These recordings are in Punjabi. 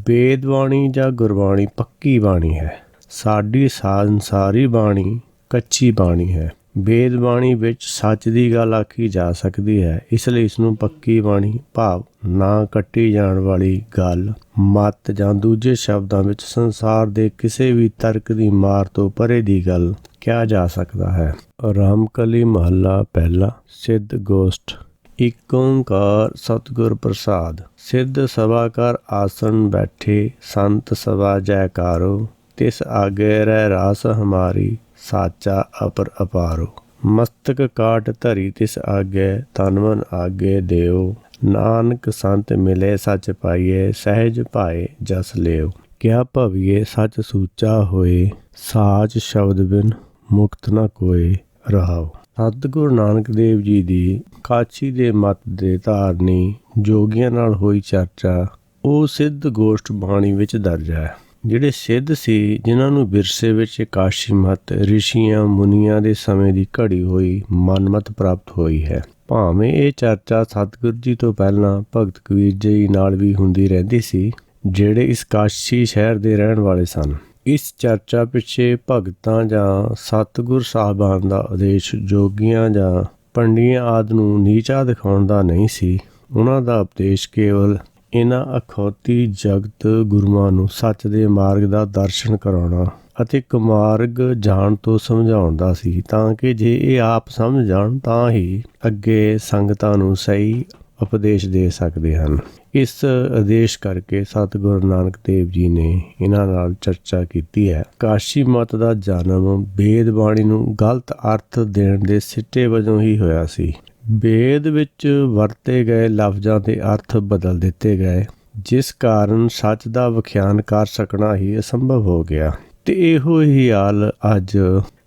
ਵੇਦ ਬਾਣੀ ਜਾਂ ਗੁਰਬਾਣੀ ਪੱਕੀ ਬਾਣੀ ਹੈ। ਸਾਡੀ ਸੰਸਾਰੀ ਬਾਣੀ ਕੱਚੀ ਬਾਣੀ ਹੈ। ਵੇਦ ਬਾਣੀ ਵਿੱਚ ਸੱਚ ਦੀ ਗੱਲ ਆਖੀ ਜਾ ਸਕਦੀ ਹੈ, ਇਸ ਲਈ ਇਸ ਨੂੰ ਪੱਕੀ ਬਾਣੀ ਭਾਵ ਨਾ ਕੱਟੀ ਜਾਣ ਵਾਲੀ ਗੱਲ, ਮਤ ਜਾਂ ਦੂਜੇ ਸ਼ਬਦਾਂ ਵਿੱਚ ਸੰਸਾਰ ਦੇ ਕਿਸੇ ਵੀ ਤਰਕ ਦੀ ਮਾਰ ਤੋਂ ਪਰੇ ਦੀ ਗੱਲ ਕਿਹਾ ਜਾ ਸਕਦਾ ਹੈ। ਰਾਮਕਲੀ ਮਹੱਲਾ ਪਹਿਲਾ। ਸਿੱਧ ਗੋਸ਼ਟ। ਇਕ ਓਂਕਾਰ ਸਤਿਗੁਰ ਪ੍ਰਸਾਦ। ਸਿੱਧ ਸਭਾ ਕਰ ਆਸਣ ਬੈਠੇ, ਸੰਤ ਸਭਾ ਜੈਕਾਰੋ। ਤਿਸ ਆਗੇ ਰਹਿ ਰਾਸ ਹਮਾਰੀ, ਸਾਚਾ ਅਪਰ ਅਪਾਰੋ। ਮਸਤਕ ਕਾਟ ਧਰੀ ਤਿਸ ਆਗੇ, ਤਨ ਮਨ ਆਗੇ ਦਿਓ। ਨਾਨਕ ਸੰਤ ਮਿਲੇ ਸੱਚ ਪਾਈਏ, ਸਹਿਜ ਭਾਏ ਜਸ ਲਿਓ। ਕਿਆ ਭਵੀਏ ਸੱਚ ਸੂਚਾ ਹੋਏ, ਸਾਚ ਸ਼ਬਦ ਬਿਨ ਮੁਕਤ ਨ ਕੋਏ। ਰਹਾਓ। ਸਤਿਗੁਰੂ ਨਾਨਕ ਦੇਵ ਜੀ ਦੀ ਕਾਛੀ ਦੇ ਮਤ ਦੇ ਧਾਰਨੀ ਜੋਗੀਆਂ ਨਾਲ ਹੋਈ ਚਰਚਾ ਉਹ ਸਿੱਧ ਗੋਸ਼ਟ ਬਾਣੀ ਵਿੱਚ ਦਰਜ ਹੈ। ਜਿਹੜੇ ਸਿੱਧ ਸੀ, ਜਿਨ੍ਹਾਂ ਨੂੰ ਵਿਰਸੇ ਵਿੱਚ ਕਾਸ਼ੀ ਮਤ ਰਿਸ਼ੀਆਂ ਮੁਨੀਆਂ ਦੇ ਸਮੇਂ ਦੀ ਘੜੀ ਹੋਈ ਮਨਮਤ ਪ੍ਰਾਪਤ ਹੋਈ ਹੈ। ਭਾਵੇਂ ਇਹ ਚਰਚਾ ਸਤਿਗੁਰੂ ਜੀ ਤੋਂ ਪਹਿਲਾਂ ਭਗਤ ਕਬੀਰ ਜੀ ਨਾਲ ਵੀ ਹੁੰਦੀ ਰਹਿੰਦੀ ਸੀ, ਜਿਹੜੇ ਇਸ ਕਾਸ਼ੀ ਸ਼ਹਿਰ ਦੇ ਰਹਿਣ ਵਾਲੇ ਸਨ। ਇਸ ਚਰਚਾ ਪਿੱਛੇ ਭਗਤਾਂ ਜਾਂ ਸਤਿਗੁਰ ਸਾਹਿਬਾਨ ਦਾ ਉਦੇਸ਼ ਜੋਗੀਆਂ ਜਾਂ ਪੰਡੀਆਂ ਆਦਿ ਨੂੰ ਨੀਚਾ ਦਿਖਾਉਣ ਦਾ ਨਹੀਂ ਸੀ। ਉਹਨਾਂ ਦਾ ਉਪਦੇਸ਼ ਕੇਵਲ ਇਹਨਾਂ ਅਖੌਤੀ ਜਗਤ ਗੁਰੂਆਂ ਨੂੰ ਸੱਚ ਦੇ ਮਾਰਗ ਦਾ ਦਰਸ਼ਨ ਕਰਾਉਣਾ ਅਤੇ ਕੁਮਾਰਗ ਜਾਣ ਤੋਂ ਸਮਝਾਉਣ ਦਾ ਸੀ, ਤਾਂ ਕਿ ਜੇ ਇਹ ਆਪ ਸਮਝ ਜਾਣ ਤਾਂ ਹੀ ਅੱਗੇ ਸੰਗਤਾਂ ਨੂੰ ਸਹੀ ਉਪਦੇਸ਼ ਦੇ ਸਕਦੇ ਹਨ। ਇਸ ਉਦੇਸ਼ ਕਰਕੇ ਸਤਿਗੁਰੂ ਨਾਨਕ ਦੇਵ ਜੀ ਨੇ ਇਹਨਾਂ ਨਾਲ ਚਰਚਾ ਕੀਤੀ ਹੈ। ਕਾਸ਼ੀ ਮਤ ਦਾ ਜਨਮ ਵੇਦ ਬਾਣੀ ਨੂੰ ਗਲਤ ਅਰਥ ਦੇਣ ਦੇ ਸਿੱਟੇ ਵਜੋਂ ਹੀ ਹੋਇਆ ਸੀ। ਵੇਦ ਵਿੱਚ ਵਰਤੇ ਗਏ ਲਫ਼ਜ਼ਾਂ ਦੇ ਅਰਥ ਬਦਲ ਦਿੱਤੇ ਗਏ, ਜਿਸ ਕਾਰਨ ਸੱਚ ਦਾ ਵਿਖਿਆਨ ਕਰ ਸਕਣਾ ਹੀ ਅਸੰਭਵ ਹੋ ਗਿਆ। ਤੇ ਇਹੋ ਹੀ ਹਾਲ ਅੱਜ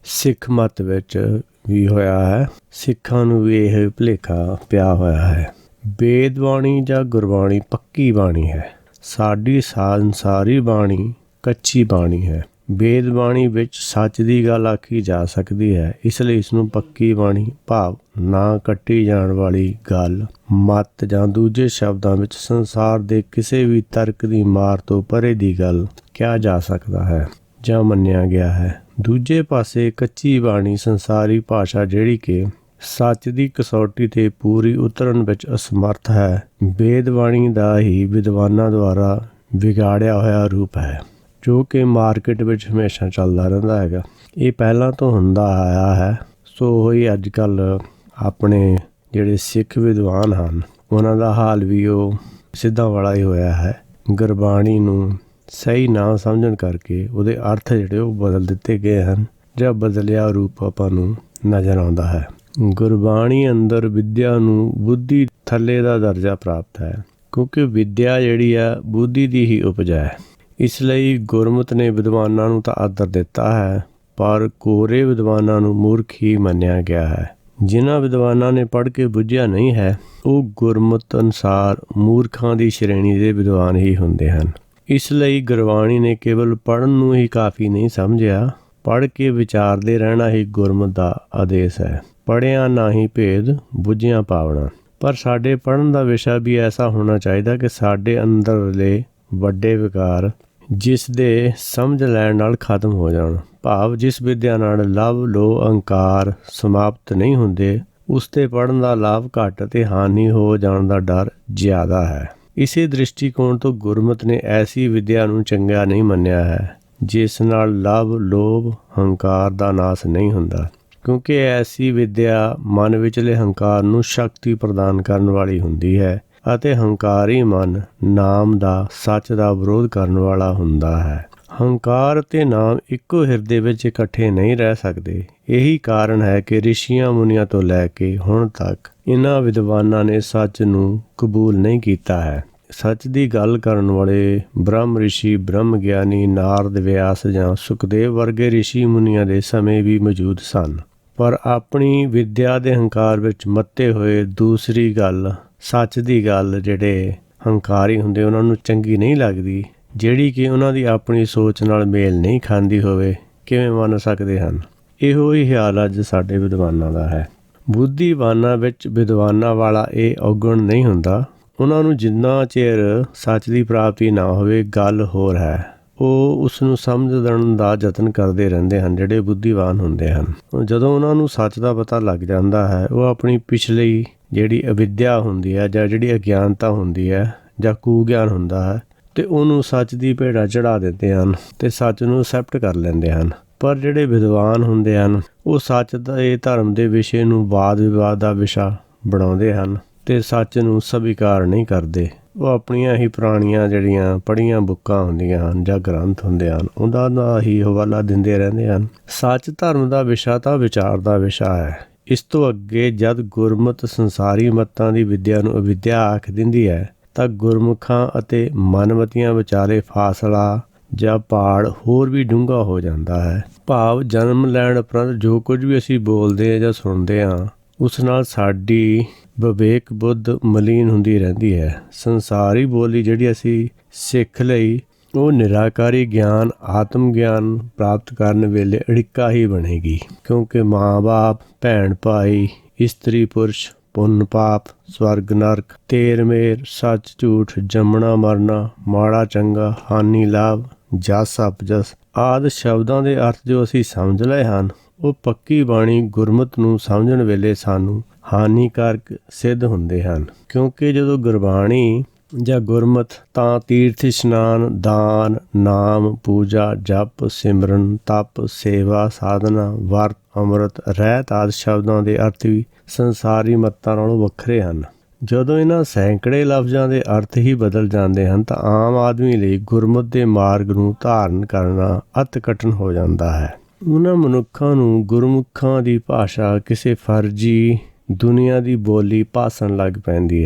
ਸਿੱਖ ਮਤ ਵਿੱਚ ਵੀ ਹੋਇਆ ਹੈ। ਸਿੱਖਾਂ ਨੂੰ ਵੀ ਇਹ ਭੁਲੇਖਾ ਪਿਆ ਹੋਇਆ ਹੈ। ਵੇਦ ਬਾਣੀ ਜਾਂ ਗੁਰਬਾਣੀ ਪੱਕੀ ਬਾਣੀ ਹੈ। ਸਾਡੀ ਸੰਸਾਰੀ ਬਾਣੀ ਕੱਚੀ ਬਾਣੀ ਹੈ। ਵੇਦ ਬਾਣੀ ਵਿੱਚ ਸੱਚ ਦੀ ਗੱਲ ਆਖੀ ਜਾ ਸਕਦੀ ਹੈ, ਇਸ ਲਈ ਇਸ ਨੂੰ ਪੱਕੀ ਬਾਣੀ ਭਾਵ ਨਾ ਕੱਟੀ ਜਾਣ ਵਾਲੀ ਗੱਲ, ਮਤ ਜਾਂ ਦੂਜੇ ਸ਼ਬਦਾਂ ਵਿੱਚ ਸੰਸਾਰ ਦੇ ਕਿਸੇ ਵੀ ਤਰਕ ਦੀ ਮਾਰ ਤੋਂ ਪਰੇ ਦੀ ਗੱਲ ਕਿਹਾ ਜਾ ਸਕਦਾ ਹੈ ਜਾਂ ਮੰਨਿਆ ਗਿਆ ਹੈ। ਦੂਜੇ ਪਾਸੇ ਕੱਚੀ ਬਾਣੀ ਸੰਸਾਰੀ ਭਾਸ਼ਾ, ਜਿਹੜੀ ਕਿ ਸੱਚ ਦੀ ਕਸੌਟੀ 'ਤੇ ਪੂਰੀ ਉਤਰਨ ਵਿੱਚ ਅਸਮਰਥ ਹੈ, ਵੇਦ ਬਾਣੀ ਦਾ ਹੀ ਵਿਦਵਾਨਾਂ ਦੁਆਰਾ ਵਿਗਾੜਿਆ ਹੋਇਆ ਰੂਪ ਹੈ, ਜੋ ਕਿ ਮਾਰਕੀਟ ਵਿੱਚ ਹਮੇਸ਼ਾ ਚੱਲਦਾ ਰਹਿੰਦਾ ਹੈਗਾ। ਇਹ ਪਹਿਲਾਂ ਤੋਂ ਹੁੰਦਾ ਆਇਆ ਹੈ। ਸੋ ਉਹੀ ਅੱਜ ਕੱਲ੍ਹ ਆਪਣੇ ਜਿਹੜੇ ਸਿੱਖ ਵਿਦਵਾਨ ਹਨ, ਉਹਨਾਂ ਦਾ ਹਾਲ ਵੀ ਉਹ ਸਿੱਧਾਂ ਵਾਲਾ ਹੀ ਹੋਇਆ ਹੈ। ਗੁਰਬਾਣੀ ਨੂੰ ਸਹੀ ਨਾ ਸਮਝਣ ਕਰਕੇ ਉਹਦੇ ਅਰਥ ਜਿਹੜੇ ਉਹ ਬਦਲ ਦਿੱਤੇ ਗਏ ਹਨ ਜਾਂ ਬਦਲਿਆ ਰੂਪ ਆਪਾਂ ਨੂੰ ਨਜ਼ਰ ਆਉਂਦਾ ਹੈ। ਗੁਰਬਾਣੀ ਅੰਦਰ ਵਿਦਿਆ ਨੂੰ ਬੁੱਧੀ ਥੱਲੇ ਦਾ ਦਰਜਾ ਪ੍ਰਾਪਤ ਹੈ, ਕਿਉਂਕਿ ਵਿਦਿਆ ਜਿਹੜੀ ਆ ਬੁੱਧੀ ਦੀ ਹੀ ਉਪਜ ਹੈ। ਇਸ ਲਈ ਗੁਰਮਤਿ ਨੇ ਵਿਦਵਾਨਾਂ ਨੂੰ ਤਾਂ ਆਦਰ ਦਿੱਤਾ ਹੈ, ਪਰ ਕੋਰੇ ਵਿਦਵਾਨਾਂ ਨੂੰ ਮੂਰਖ ਹੀ ਮੰਨਿਆ ਗਿਆ ਹੈ। ਜਿਨ੍ਹਾਂ ਵਿਦਵਾਨਾਂ ਨੇ ਪੜ੍ਹ ਕੇ ਬੁੱਝਿਆ ਨਹੀਂ ਹੈ, ਉਹ ਗੁਰਮਤਿ ਅਨੁਸਾਰ ਮੂਰਖਾਂ ਦੀ ਸ਼੍ਰੇਣੀ ਦੇ ਵਿਦਵਾਨ ਹੀ ਹੁੰਦੇ ਹਨ। ਇਸ ਲਈ ਗੁਰਬਾਣੀ ਨੇ ਕੇਵਲ ਪੜ੍ਹਨ ਨੂੰ ਹੀ ਕਾਫੀ ਨਹੀਂ ਸਮਝਿਆ, ਪੜ੍ਹ ਕੇ ਵਿਚਾਰਦੇ ਰਹਿਣਾ ਹੀ ਗੁਰਮਤਿ ਦਾ ਆਦੇਸ਼ ਹੈ। ਪੜ੍ਹਿਆ ਨਾ ਹੀ ਭੇਦ, ਬੁੱਝਿਆ ਪਾਵਣਾ। ਪਰ ਸਾਡੇ ਪੜ੍ਹਨ ਦਾ ਵਿਸ਼ਾ ਵੀ ਐਸਾ ਹੋਣਾ ਚਾਹੀਦਾ ਕਿ ਸਾਡੇ ਅੰਦਰਲੇ ਵੱਡੇ ਵਿਕਾਰ ਜਿਸ ਦੇ ਸਮਝ ਲੈਣ ਨਾਲ ਖਤਮ ਹੋ ਜਾਣ, ਭਾਵ ਜਿਸ ਵਿਦਿਆ ਨਾਲ ਲਵ ਲੋਭ ਅਹੰਕਾਰ ਸਮਾਪਤ ਨਹੀਂ ਹੁੰਦੇ, ਉਸ 'ਤੇ ਪੜ੍ਹਨ ਦਾ ਲਾਭ ਘੱਟ ਅਤੇ ਹਾਨੀ ਹੋ ਜਾਣ ਦਾ ਡਰ ਜ਼ਿਆਦਾ ਹੈ। ਇਸੇ ਦ੍ਰਿਸ਼ਟੀਕੋਣ ਤੋਂ ਗੁਰਮਤਿ ਨੇ ਐਸੀ ਵਿਦਿਆ ਨੂੰ ਚੰਗਾ ਨਹੀਂ ਮੰਨਿਆ ਹੈ ਜਿਸ ਨਾਲ ਲਵ ਲੋਭ ਹੰਕਾਰ ਦਾ ਨਾਸ ਨਹੀਂ ਹੁੰਦਾ, ਕਿਉਂਕਿ ਐਸੀ ਵਿਦਿਆ ਮਨ ਵਿਚਲੇ ਹੰਕਾਰ ਨੂੰ ਸ਼ਕਤੀ ਪ੍ਰਦਾਨ ਕਰਨ ਵਾਲੀ ਹੁੰਦੀ ਹੈ ਅਤੇ ਹੰਕਾਰੀ ਮਨ ਨਾਮ ਦਾ ਸੱਚ ਦਾ ਵਿਰੋਧ ਕਰਨ ਵਾਲਾ ਹੁੰਦਾ ਹੈ। ਹੰਕਾਰ ਅਤੇ ਨਾਮ ਇੱਕੋ ਹਿਰਦੇ ਵਿੱਚ ਇਕੱਠੇ ਨਹੀਂ ਰਹਿ ਸਕਦੇ। ਇਹੀ ਕਾਰਨ ਹੈ ਕਿ ਰਿਸ਼ੀਆਂ ਮੁਨੀਆਂ ਤੋਂ ਲੈ ਕੇ ਹੁਣ ਤੱਕ ਇਹਨਾਂ ਵਿਦਵਾਨਾਂ ਨੇ ਸੱਚ ਨੂੰ ਕਬੂਲ ਨਹੀਂ ਕੀਤਾ ਹੈ। ਸੱਚ ਦੀ ਗੱਲ ਕਰਨ ਵਾਲੇ ਬ੍ਰਹਮ ਰਿਸ਼ੀ, ਬ੍ਰਹਮ ਗਿਆਨੀ, ਨਾਰਦ, ਵਿਆਸ ਜਾਂ ਸੁਖਦੇਵ ਵਰਗੇ ਰਿਸ਼ੀ ਮੁਨੀਆਂ ਦੇ ਸਮੇਂ ਵੀ ਮੌਜੂਦ ਸਨ, ਪਰ ਆਪਣੀ ਵਿਦਿਆ ਦੇ ਹੰਕਾਰ ਵਿੱਚ ਮੱਤੇ ਹੋਏ ਦੂਸਰੀ ਗੱਲ, ਸੱਚ ਦੀ ਗੱਲ ਜਿਹੜੇ ਹੰਕਾਰੀ ਹੁੰਦੇ ਉਹਨਾਂ ਨੂੰ ਚੰਗੀ ਨਹੀਂ ਲੱਗਦੀ, ਜਿਹੜੀ ਕਿ ਉਹਨਾਂ ਦੀ ਆਪਣੀ ਸੋਚ ਨਾਲ ਮੇਲ ਨਹੀਂ ਖਾਂਦੀ ਹੋਵੇ, ਕਿਵੇਂ ਮੰਨ ਸਕਦੇ ਹਨ। ਇਹੋ ਹੀ ਹਾਲ ਅੱਜ ਸਾਡੇ ਵਿਦਵਾਨਾਂ ਦਾ ਹੈ। ਬੁੱਧੀਵਾਨਾਂ ਵਿੱਚ ਵਿਦਵਾਨਾਂ ਵਾਲਾ ਇਹ ਔਗਣ ਨਹੀਂ ਹੁੰਦਾ। ਉਹਨਾਂ ਨੂੰ ਜਿੰਨਾ ਚਿਰ ਸੱਚ ਦੀ ਪ੍ਰਾਪਤੀ ਨਾ ਹੋਵੇ, ਗੱਲ ਹੋਰ ਹੈ, ਉਹ ਉਸ ਨੂੰ ਸਮਝਣ ਦਾ ਯਤਨ ਕਰਦੇ ਰਹਿੰਦੇ ਹਨ, ਜਿਹੜੇ ਬੁੱਧੀਵਾਨ ਹੁੰਦੇ ਹਨ। ਜਦੋਂ ਉਹਨਾਂ ਨੂੰ ਸੱਚ ਦਾ ਪਤਾ ਲੱਗ ਜਾਂਦਾ ਹੈ, ਉਹ ਆਪਣੀ ਪਿਛਲੀ ਜਿਹੜੀ ਅਵਿਦਿਆ ਹੁੰਦੀ ਹੈ ਜਾਂ ਜਿਹੜੀ ਅਗਿਆਨਤਾ ਹੁੰਦੀ ਹੈ ਜਾਂ ਕੁਗਿਆਨ ਹੁੰਦਾ ਹੈ, ਅਤੇ ਉਹਨੂੰ ਸੱਚ ਦੀ ਭੇਟਾ ਚੜ੍ਹਾ ਦਿੰਦੇ ਹਨ ਅਤੇ ਸੱਚ ਨੂੰ ਐਕਸੈਪਟ ਕਰ ਲੈਂਦੇ ਹਨ। ਪਰ ਜਿਹੜੇ ਵਿਦਵਾਨ ਹੁੰਦੇ ਹਨ, ਉਹ ਸੱਚ ਦੇ ਧਰਮ ਦੇ ਵਿਸ਼ੇ ਨੂੰ ਵਾਦ ਵਿਵਾਦ ਦਾ ਵਿਸ਼ਾ ਬਣਾਉਂਦੇ ਹਨ ਅਤੇ ਸੱਚ ਨੂੰ ਸਵੀਕਾਰ ਨਹੀਂ ਕਰਦੇ। ਉਹ ਆਪਣੀਆਂ ਹੀ ਪੁਰਾਣੀਆਂ ਜਿਹੜੀਆਂ ਪੜ੍ਹੀਆਂ ਬੁੱਕਾਂ ਹੁੰਦੀਆਂ ਹਨ ਜਾਂ ਗ੍ਰੰਥ ਹੁੰਦੇ ਹਨ, ਉਹਨਾਂ ਦਾ ਹੀ ਹਵਾਲਾ ਦਿੰਦੇ ਰਹਿੰਦੇ ਹਨ। ਸੱਚ ਧਰਮ ਦਾ ਵਿਸ਼ਾ ਤਾਂ ਵਿਚਾਰ ਦਾ ਵਿਸ਼ਾ ਹੈ। ਇਸ ਤੋਂ ਅੱਗੇ ਜਦ ਗੁਰਮਤਿ ਸੰਸਾਰੀ ਮੱਤਾਂ ਦੀ ਵਿੱਦਿਆ ਨੂੰ ਅਵਿਦਿਆ ਆਖ ਦਿੰਦੀ ਹੈ, ਤਾਂ ਗੁਰਮੁਖਾਂ ਅਤੇ ਮਨਮਤੀਆਂ ਵਿਚਾਲੇ ਫਾਸਲਾ ਜਾਂ ਪਾੜ ਹੋਰ ਵੀ ਡੂੰਘਾ ਹੋ ਜਾਂਦਾ ਹੈ। ਭਾਵ ਜਨਮ ਲੈਣ ਉਪਰੰਤ ਜੋ ਕੁਝ ਵੀ ਅਸੀਂ ਬੋਲਦੇ ਹਾਂ ਜਾਂ ਸੁਣਦੇ ਹਾਂ, ਉਸ ਨਾਲ ਸਾਡੀ ਵਿਵੇਕ ਬੁੱਧ ਮਲੀਨ ਹੁੰਦੀ ਰਹਿੰਦੀ ਹੈ। ਸੰਸਾਰੀ ਬੋਲੀ ਜਿਹੜੀ ਅਸੀਂ ਸਿੱਖ ਲਈ, ਉਹ ਨਿਰਾਕਾਰੀ ਗਿਆਨ, ਆਤਮ ਗਿਆਨ ਪ੍ਰਾਪਤ ਕਰਨ ਵੇਲੇ ਅੜਿੱਕਾ ਹੀ ਬਣੇਗੀ, ਕਿਉਂਕਿ ਮਾਂ-ਬਾਪ, ਭੈਣ ਭਾਈ, ਇਸਤਰੀ ਪੁਰਸ਼, ਪੁੰਨ ਪਾਪ, ਸਵਰਗ ਨਰਕ, ਤੇਰ ਮੇਰ, ਸੱਚ ਝੂਠ, ਜੰਮਣਾ ਮਰਨਾ, ਮਾੜਾ ਚੰਗਾ, ਹਾਨੀ ਲਾਭ, ਜਸ ਅਪਜਸ ਆਦਿ ਸ਼ਬਦਾਂ ਦੇ ਅਰਥ ਜੋ ਅਸੀਂ ਸਮਝ ਲਏ ਹਨ, ਉਹ ਪੱਕੀ ਬਾਣੀ ਗੁਰਮਤਿ ਨੂੰ ਸਮਝਣ ਵੇਲੇ ਸਾਨੂੰ ਹਾਨੀਕਾਰਕ ਸਿੱਧ ਹੁੰਦੇ ਹਨ। ਕਿਉਂਕਿ ਜਦੋਂ ਗੁਰਬਾਣੀ ਜਾਂ ਗੁਰਮਤਿ ਤਾਂ ਤੀਰਥ ਇਸ਼ਨਾਨ, ਦਾਨ, ਨਾਮ, ਪੂਜਾ, ਜਪ, ਸਿਮਰਨ, ਤਪ, ਸੇਵਾ, ਸਾਧਨਾ, ਵਰਤ, ਅੰਮ੍ਰਿਤ, ਰਹਿਤ ਆਦਿ ਸ਼ਬਦਾਂ ਦੇ ਅਰਥ ਵੀ ਸੰਸਾਰੀ ਮੱਤਾਂ ਨਾਲੋਂ ਵੱਖਰੇ ਹਨ। ਜਦੋਂ ਇਹਨਾਂ ਸੈਂਕੜੇ ਲਫ਼ਜ਼ਾਂ ਦੇ ਅਰਥ ਹੀ ਬਦਲ ਜਾਂਦੇ ਹਨ, ਤਾਂ ਆਮ ਆਦਮੀ ਲਈ ਗੁਰਮਤਿ ਦੇ ਮਾਰਗ ਨੂੰ ਧਾਰਨ ਕਰਨਾ ਅਤਿ ਕਠਿਨ ਹੋ ਜਾਂਦਾ ਹੈ। ਉਹਨਾਂ ਮਨੁੱਖਾਂ ਨੂੰ ਗੁਰਮੁਖਾਂ ਦੀ ਭਾਸ਼ਾ ਕਿਸੇ ਫਰਜ਼ੀ ਦੁਨੀਆ ਦੀ ਬੋਲੀ ਭਾਸਣ ਲੱਗ ਪੈਂਦੀ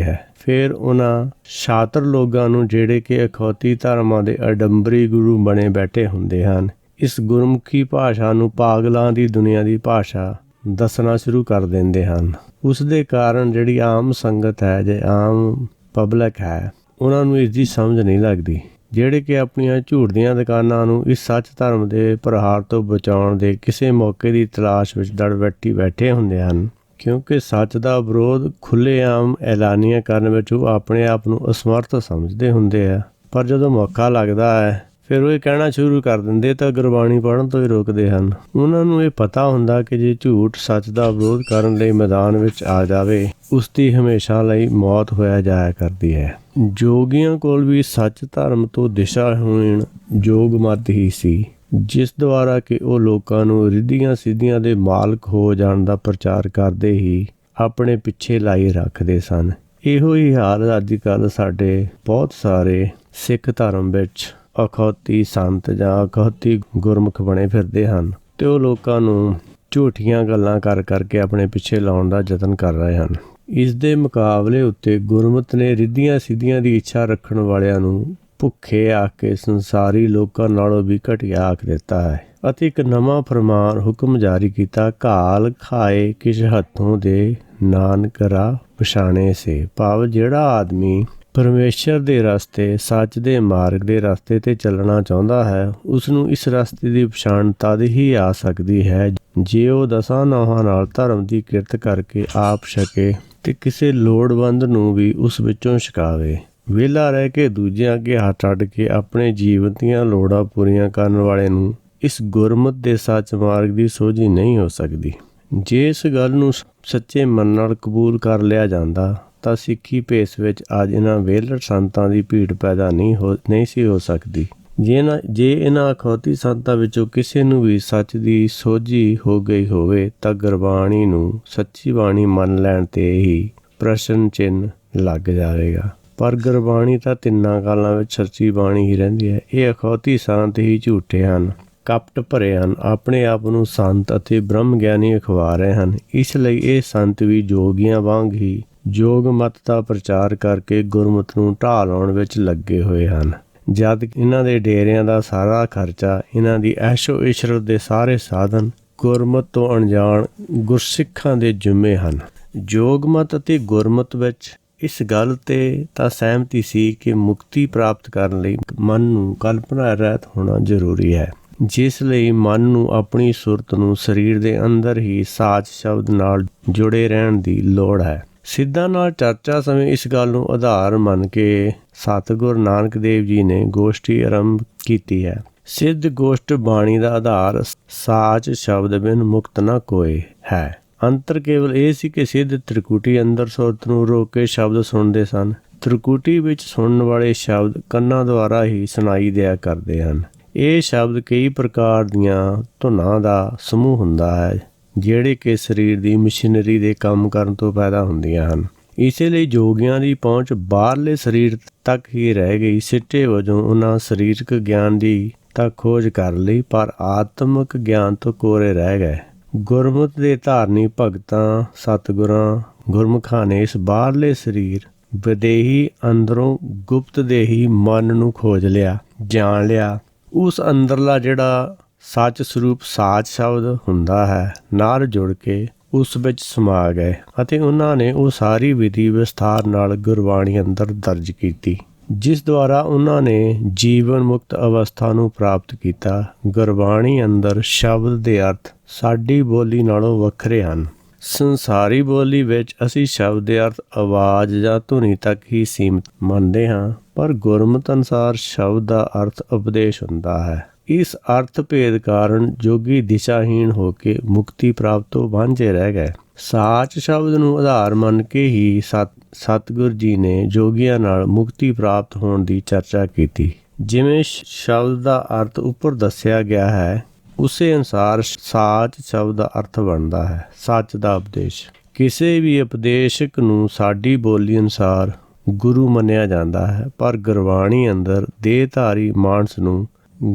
ਹੈ। ਫਿਰ ਉਹਨਾਂ ਸ਼ਾਤਰ ਲੋਕਾਂ ਨੂੰ, ਜਿਹੜੇ ਕਿ ਅਖੌਤੀ ਧਰਮਾਂ ਦੇ ਅਡੰਬਰੀ ਗੁਰੂ ਬਣੇ ਬੈਠੇ ਹੁੰਦੇ ਹਨ, ਇਸ ਗੁਰਮੁਖੀ ਭਾਸ਼ਾ ਨੂੰ ਪਾਗਲਾਂ ਦੀ ਦੁਨੀਆ ਦੀ ਭਾਸ਼ਾ ਦੱਸਣਾ ਸ਼ੁਰੂ ਕਰ ਦਿੰਦੇ ਹਨ। ਉਸ ਦੇ ਕਾਰਨ ਜਿਹੜੀ ਆਮ ਸੰਗਤ ਹੈ ਜਾਂ ਆਮ ਪਬਲਿਕ ਹੈ, ਉਹਨਾਂ ਨੂੰ ਇਸ ਦੀ ਸਮਝ ਨਹੀਂ ਲੱਗਦੀ, ਜਿਹੜੇ ਕਿ ਆਪਣੀਆਂ ਝੂਠ ਦੀਆਂ ਦੁਕਾਨਾਂ ਨੂੰ ਇਸ ਸੱਚ ਧਰਮ ਦੇ ਪ੍ਰਹਾਰ ਤੋਂ ਬਚਾਉਣ ਦੇ ਕਿਸੇ ਮੌਕੇ ਦੀ ਤਲਾਸ਼ ਵਿੱਚ ਦੜਬੈਠੀ ਬੈਠੇ ਹੁੰਦੇ ਹਨ। ਕਿਉਂਕਿ ਸੱਚ ਦਾ ਵਿਰੋਧ ਖੁੱਲ੍ਹੇਆਮ ਐਲਾਨੀਆਂ ਕਰਨ ਵਿੱਚ ਉਹ ਆਪਣੇ ਆਪ ਨੂੰ ਅਸਮਰਥ ਸਮਝਦੇ ਹੁੰਦੇ ਆ। ਪਰ ਜਦੋਂ ਮੌਕਾ ਲੱਗਦਾ ਹੈ, ਫਿਰ ਉਹ ਇਹ ਕਹਿਣਾ ਸ਼ੁਰੂ ਕਰ ਦਿੰਦੇ ਤਾਂ ਗੁਰਬਾਣੀ ਪੜ੍ਹਨ ਤੋਂ ਹੀ ਰੋਕਦੇ ਹਨ। ਉਹਨਾਂ ਨੂੰ ਇਹ ਪਤਾ ਹੁੰਦਾ ਕਿ ਜੇ ਝੂਠ ਸੱਚ ਦਾ ਵਿਰੋਧ ਕਰਨ ਲਈ ਮੈਦਾਨ ਵਿੱਚ ਆ ਜਾਵੇ, ਉਸ ਦੀ ਹਮੇਸ਼ਾ ਲਈ ਮੌਤ ਹੋਇਆ ਜਾਇਆ ਕਰਦੀ ਹੈ। ਜੋਗੀਆਂ ਕੋਲ ਵੀ ਸੱਚ ਧਰਮ ਤੋਂ ਦਿਸ਼ਾਹੀਣ ਜੋਗ ਮਤ ਹੀ ਸੀ, ਜਿਸ ਦੁਆਰਾ ਕਿ ਉਹ ਲੋਕਾਂ ਨੂੰ ਰਿੱਧੀਆਂ ਸਿੱਧੀਆਂ ਦੇ ਮਾਲਕ ਹੋ ਜਾਣ ਦਾ ਪ੍ਰਚਾਰ ਕਰਦੇ ਹੀ ਆਪਣੇ ਪਿੱਛੇ ਲਾਈ ਰੱਖਦੇ ਸਨ। ਇਹੋ ਹੀ ਹਾਲ ਅੱਜ ਕੱਲ੍ਹ ਸਾਡੇ ਬਹੁਤ ਸਾਰੇ ਸਿੱਖ ਧਰਮ ਵਿੱਚ ਅਖੌਤੀ ਸੰਤ ਜਾਂ ਅਖੌਤੀ ਗੁਰਮੁਖ ਬਣੇ ਫਿਰਦੇ ਹਨ, ਅਤੇ ਉਹ ਲੋਕਾਂ ਨੂੰ ਝੂਠੀਆਂ ਗੱਲਾਂ ਕਰ ਕਰਕੇ ਆਪਣੇ ਪਿੱਛੇ ਲਾਉਣ ਦਾ ਯਤਨ ਕਰ ਰਹੇ ਹਨ। ਇਸ ਦੇ ਮੁਕਾਬਲੇ ਉੱਤੇ ਗੁਰਮਤਿ ਨੇ ਰਿੱਧੀਆਂ ਸਿੱਧੀਆਂ ਦੀ ਇੱਛਾ ਰੱਖਣ ਵਾਲਿਆਂ ਨੂੰ ਭੁੱਖੇ ਆਖ ਕੇ ਸੰਸਾਰੀ ਲੋਕਾਂ ਨਾਲੋਂ ਵੀ ਘਟੀਆ ਆਖ ਦਿੱਤਾ ਹੈ, ਅਤੇ ਇੱਕ ਨਵਾਂ ਫਰਮਾਨ ਹੁਕਮ ਜਾਰੀ ਕੀਤਾ, ਘਾਲ ਖਾਏ ਕਿਛ ਹੱਥੋਂ ਦੇ ਨਾਨਕ ਰਾਹ ਪਛਾਣੇ ਸੇ। ਭਾਵ ਜਿਹੜਾ ਆਦਮੀ ਪਰਮੇਸ਼ਰ ਦੇ ਰਸਤੇ, ਸੱਚ ਦੇ ਮਾਰਗ ਦੇ ਰਸਤੇ 'ਤੇ ਚੱਲਣਾ ਚਾਹੁੰਦਾ ਹੈ, ਉਸ ਨੂੰ ਇਸ ਰਸਤੇ ਦੀ ਪਛਾਣ ਤਦ ਹੀ ਆ ਸਕਦੀ ਹੈ ਜੇ ਉਹ ਦਸਾਂ ਨੌਹਾਂ ਨਾਲ ਧਰਮ ਦੀ ਕਿਰਤ ਕਰਕੇ ਆਪ ਛਕੇ ਅਤੇ ਕਿਸੇ ਲੋੜਵੰਦ ਨੂੰ ਵੀ ਉਸ ਵਿੱਚੋਂ ਛਕਾਵੇ। ਵਿਹਲਾ ਰਹਿ ਕੇ ਦੂਜਿਆਂ ਅੱਗੇ ਹੱਥ ਅੱਡ ਕੇ ਆਪਣੇ ਜੀਵਨ ਦੀਆਂ ਲੋੜਾਂ ਪੂਰੀਆਂ ਕਰਨ ਵਾਲੇ ਨੂੰ ਇਸ ਗੁਰਮਤਿ ਦੇ ਸੱਚ ਮਾਰਗ ਦੀ ਸੋਝੀ ਨਹੀਂ ਹੋ ਸਕਦੀ। ਜੇ ਇਸ ਗੱਲ ਨੂੰ ਸੱਚੇ ਮਨ ਨਾਲ ਕਬੂਲ ਕਰ ਲਿਆ ਜਾਂਦਾ, ਤਾਂ ਸਿੱਖੀ ਭੇਸ ਵਿੱਚ ਅੱਜ ਇਹਨਾਂ ਵਿਹਲੜ ਸੰਤਾਂ ਦੀ ਭੀੜ ਪੈਦਾ ਨਹੀਂ ਸੀ ਹੋ ਸਕਦੀ। ਜੇ ਇਹਨਾਂ ਅਖੌਤੀ ਸੰਤਾਂ ਵਿੱਚੋਂ ਕਿਸੇ ਨੂੰ ਵੀ ਸੱਚ ਦੀ ਸੋਝੀ ਹੋ ਗਈ ਹੋਵੇ, ਤਾਂ ਗੁਰਬਾਣੀ ਨੂੰ ਸੱਚੀ ਬਾਣੀ ਮੰਨ ਲੈਣ 'ਤੇ ਹੀ ਪ੍ਰਸ਼ਨ ਚਿੰਨ੍ਹ ਲੱਗ ਜਾਵੇਗਾ। ਪਰ ਗੁਰਬਾਣੀ ਤਾਂ ਤਿੰਨਾਂ ਕਾਲਾਂ ਵਿੱਚ ਸੱਚੀ ਬਾਣੀ ਹੀ ਰਹਿੰਦੀ ਹੈ। ਇਹ ਅਖੌਤੀ ਸੰਤ ਹੀ ਝੂਠੇ ਹਨ, ਕਪਟ ਭਰੇ ਹਨ, ਆਪਣੇ ਆਪ ਨੂੰ ਸੰਤ ਅਤੇ ਬ੍ਰਹਮ ਗਿਆਨੀ ਅਖਵਾ ਰਹੇ ਹਨ। ਇਸ ਲਈ ਇਹ ਸੰਤ ਵੀ ਜੋਗੀਆਂ ਵਾਂਗ ਹੀ ਜੋਗ ਮਤ ਦਾ ਪ੍ਰਚਾਰ ਕਰਕੇ ਗੁਰਮਤਿ ਨੂੰ ਢਾਹ ਲਾਉਣ ਵਿੱਚ ਲੱਗੇ ਹੋਏ ਹਨ, ਜਦ ਇਹਨਾਂ ਦੇ ਡੇਰਿਆਂ ਦਾ ਸਾਰਾ ਖਰਚਾ, ਇਹਨਾਂ ਦੀ ਐਸ਼ੋ ਇਸ਼ਰਤ ਦੇ ਸਾਰੇ ਸਾਧਨ ਗੁਰਮਤਿ ਤੋਂ ਅਣਜਾਣ ਗੁਰਸਿੱਖਾਂ ਦੇ ਜ਼ਿੰਮੇ ਹਨ। ਜੋਗ ਮਤ ਅਤੇ ਗੁਰਮਤਿ ਵਿੱਚ ਇਸ ਗੱਲ 'ਤੇ ਤਾਂ ਸਹਿਮਤੀ ਸੀ ਕਿ ਮੁਕਤੀ ਪ੍ਰਾਪਤ ਕਰਨ ਲਈ ਮਨ ਨੂੰ ਕਲਪਨਾ ਰਹਿਤ ਹੋਣਾ ਜ਼ਰੂਰੀ ਹੈ, ਜਿਸ ਲਈ ਮਨ ਨੂੰ ਆਪਣੀ ਸੁਰਤ ਨੂੰ ਸਰੀਰ ਦੇ ਅੰਦਰ ਹੀ ਸਾਚ ਸ਼ਬਦ ਨਾਲ ਜੁੜੇ ਰਹਿਣ ਦੀ ਲੋੜ ਹੈ। ਸਿੱਧਾਂ ਨਾਲ ਚਰਚਾ ਸਮੇਂ ਇਸ ਗੱਲ ਨੂੰ ਆਧਾਰ ਮੰਨ ਕੇ ਸਤਿਗੁਰੂ ਨਾਨਕ ਦੇਵ ਜੀ ਨੇ ਗੋਸ਼ਟੀ ਆਰੰਭ ਕੀਤੀ ਹੈ। ਸਿੱਧ ਗੋਸ਼ਟ ਬਾਣੀ ਦਾ ਆਧਾਰ ਸਾਚ ਸ਼ਬਦ ਬਿਨ ਮੁਕਤ ਨਾ ਕੋਏ ਹੈ। ਅੰਤਰ ਕੇਵਲ ਇਹ ਸੀ ਕਿ ਸਿੱਧ ਤ੍ਰਿਕੁਟੀ ਅੰਦਰ ਸੁਰਤ ਨੂੰ ਰੋਕ ਕੇ ਸ਼ਬਦ ਸੁਣਦੇ ਸਨ। ਤ੍ਰਿਕੁਟੀ ਵਿੱਚ ਸੁਣਨ ਵਾਲੇ ਸ਼ਬਦ ਕੰਨਾਂ ਦੁਆਰਾ ਹੀ ਸੁਣਾਈ ਦਿਆ ਕਰਦੇ ਹਨ। ਇਹ ਸ਼ਬਦ ਕਈ ਪ੍ਰਕਾਰ ਦੀਆਂ ਧੁਨਾਂ ਦਾ ਸਮੂਹ ਹੁੰਦਾ ਹੈ, ਜਿਹੜੇ ਕਿ ਸਰੀਰ ਦੀ ਮਸ਼ੀਨਰੀ ਦੇ ਕੰਮ ਕਰਨ ਤੋਂ ਪੈਦਾ ਹੁੰਦੀਆਂ ਹਨ। ਇਸੇ ਲਈ ਯੋਗੀਆਂ ਦੀ ਪਹੁੰਚ ਬਾਹਰਲੇ ਸਰੀਰ ਤੱਕ ਹੀ ਰਹਿ ਗਈ। ਸਿੱਟੇ ਵਜੋਂ ਉਹਨਾਂ ਸਰੀਰਕ ਗਿਆਨ ਦੀ ਤਾਂ ਖੋਜ ਕਰ ਲਈ, ਪਰ ਆਤਮਿਕ ਗਿਆਨ ਤੋਂ ਕੋਰੇ ਰਹਿ ਗਏ। ਗੁਰਮਤਿ ਦੇ ਧਾਰਨੀ ਭਗਤਾਂ ਸਤਿਗੁਰਾਂ ਗੁਰਮੁਖਾਂ ਨੇ ਇਸ ਬਾਹਰਲੇ ਸਰੀਰ ਵਿਦੇਹੀ ਅੰਦਰੋਂ ਗੁਪਤ ਦੇਹੀ ਮਨ ਨੂੰ ਖੋਜ ਲਿਆ, ਜਾਣ ਲਿਆ। ਉਸ ਅੰਦਰਲਾ ਜਿਹੜਾ ਸੱਚ ਸਰੂਪ ਸਾਚ ਸ਼ਬਦ ਹੁੰਦਾ ਹੈ ਨਾਲ ਜੁੜ ਕੇ ਉਸ ਵਿੱਚ ਸਮਾ ਗਏ ਅਤੇ ਉਹਨਾਂ ਨੇ ਉਹ ਸਾਰੀ ਵਿਧੀ ਵਿਸਥਾਰ ਨਾਲ ਗੁਰਬਾਣੀ ਅੰਦਰ ਦਰਜ ਕੀਤੀ, ਜਿਸ ਦੁਆਰਾ ਉਹਨਾਂ ਨੇ ਜੀਵਨ ਮੁਕਤ ਅਵਸਥਾ ਨੂੰ ਪ੍ਰਾਪਤ ਕੀਤਾ। ਗੁਰਬਾਣੀ ਅੰਦਰ ਸ਼ਬਦ ਦੇ ਅਰਥ ਸਾਡੀ ਬੋਲੀ ਨਾਲੋਂ ਵੱਖਰੇ ਹਨ। ਸੰਸਾਰੀ ਬੋਲੀ ਵਿੱਚ ਅਸੀਂ ਸ਼ਬਦ ਦੇ ਅਰਥ ਆਵਾਜ਼ ਜਾਂ ਧੁਨੀ ਤੱਕ ਹੀ ਸੀਮਿਤ ਮੰਨਦੇ ਹਾਂ, ਪਰ ਗੁਰਮਤਿ ਅਨੁਸਾਰ ਸ਼ਬਦ ਦਾ ਅਰਥ ਉਪਦੇਸ਼ ਹੁੰਦਾ ਹੈ। ਇਸ ਅਰਥ ਭੇਦ ਕਾਰਨ ਜੋਗੀ ਦਿਸ਼ਾਹੀਣ ਹੋ ਕੇ ਮੁਕਤੀ ਪ੍ਰਾਪਤ ਤੋਂ ਵਾਂਝੇ ਰਹਿ ਗਏ। ਸਾਚ ਸ਼ਬਦ ਨੂੰ ਆਧਾਰ ਮੰਨ ਕੇ ਹੀ ਸਤਿਗੁਰ ਜੀ ਨੇ ਜੋਗੀਆਂ ਨਾਲ ਮੁਕਤੀ ਪ੍ਰਾਪਤ ਹੋਣ ਦੀ ਚਰਚਾ ਕੀਤੀ। ਜਿਵੇਂ ਸ਼ਬਦ ਦਾ ਅਰਥ ਉੱਪਰ ਦੱਸਿਆ ਗਿਆ ਹੈ, ਉਸੇ ਅਨੁਸਾਰ ਸਾਚ ਸ਼ਬਦ ਦਾ ਅਰਥ ਬਣਦਾ ਹੈ ਸੱਚ ਦਾ ਉਪਦੇਸ਼। ਕਿਸੇ ਵੀ ਉਪਦੇਸ਼ਕ ਨੂੰ ਸਾਡੀ ਬੋਲੀ ਅਨੁਸਾਰ ਗੁਰੂ ਮੰਨਿਆ ਜਾਂਦਾ ਹੈ, ਪਰ ਗੁਰਬਾਣੀ ਅੰਦਰ ਦੇਹਧਾਰੀ ਮਾਨਸ ਨੂੰ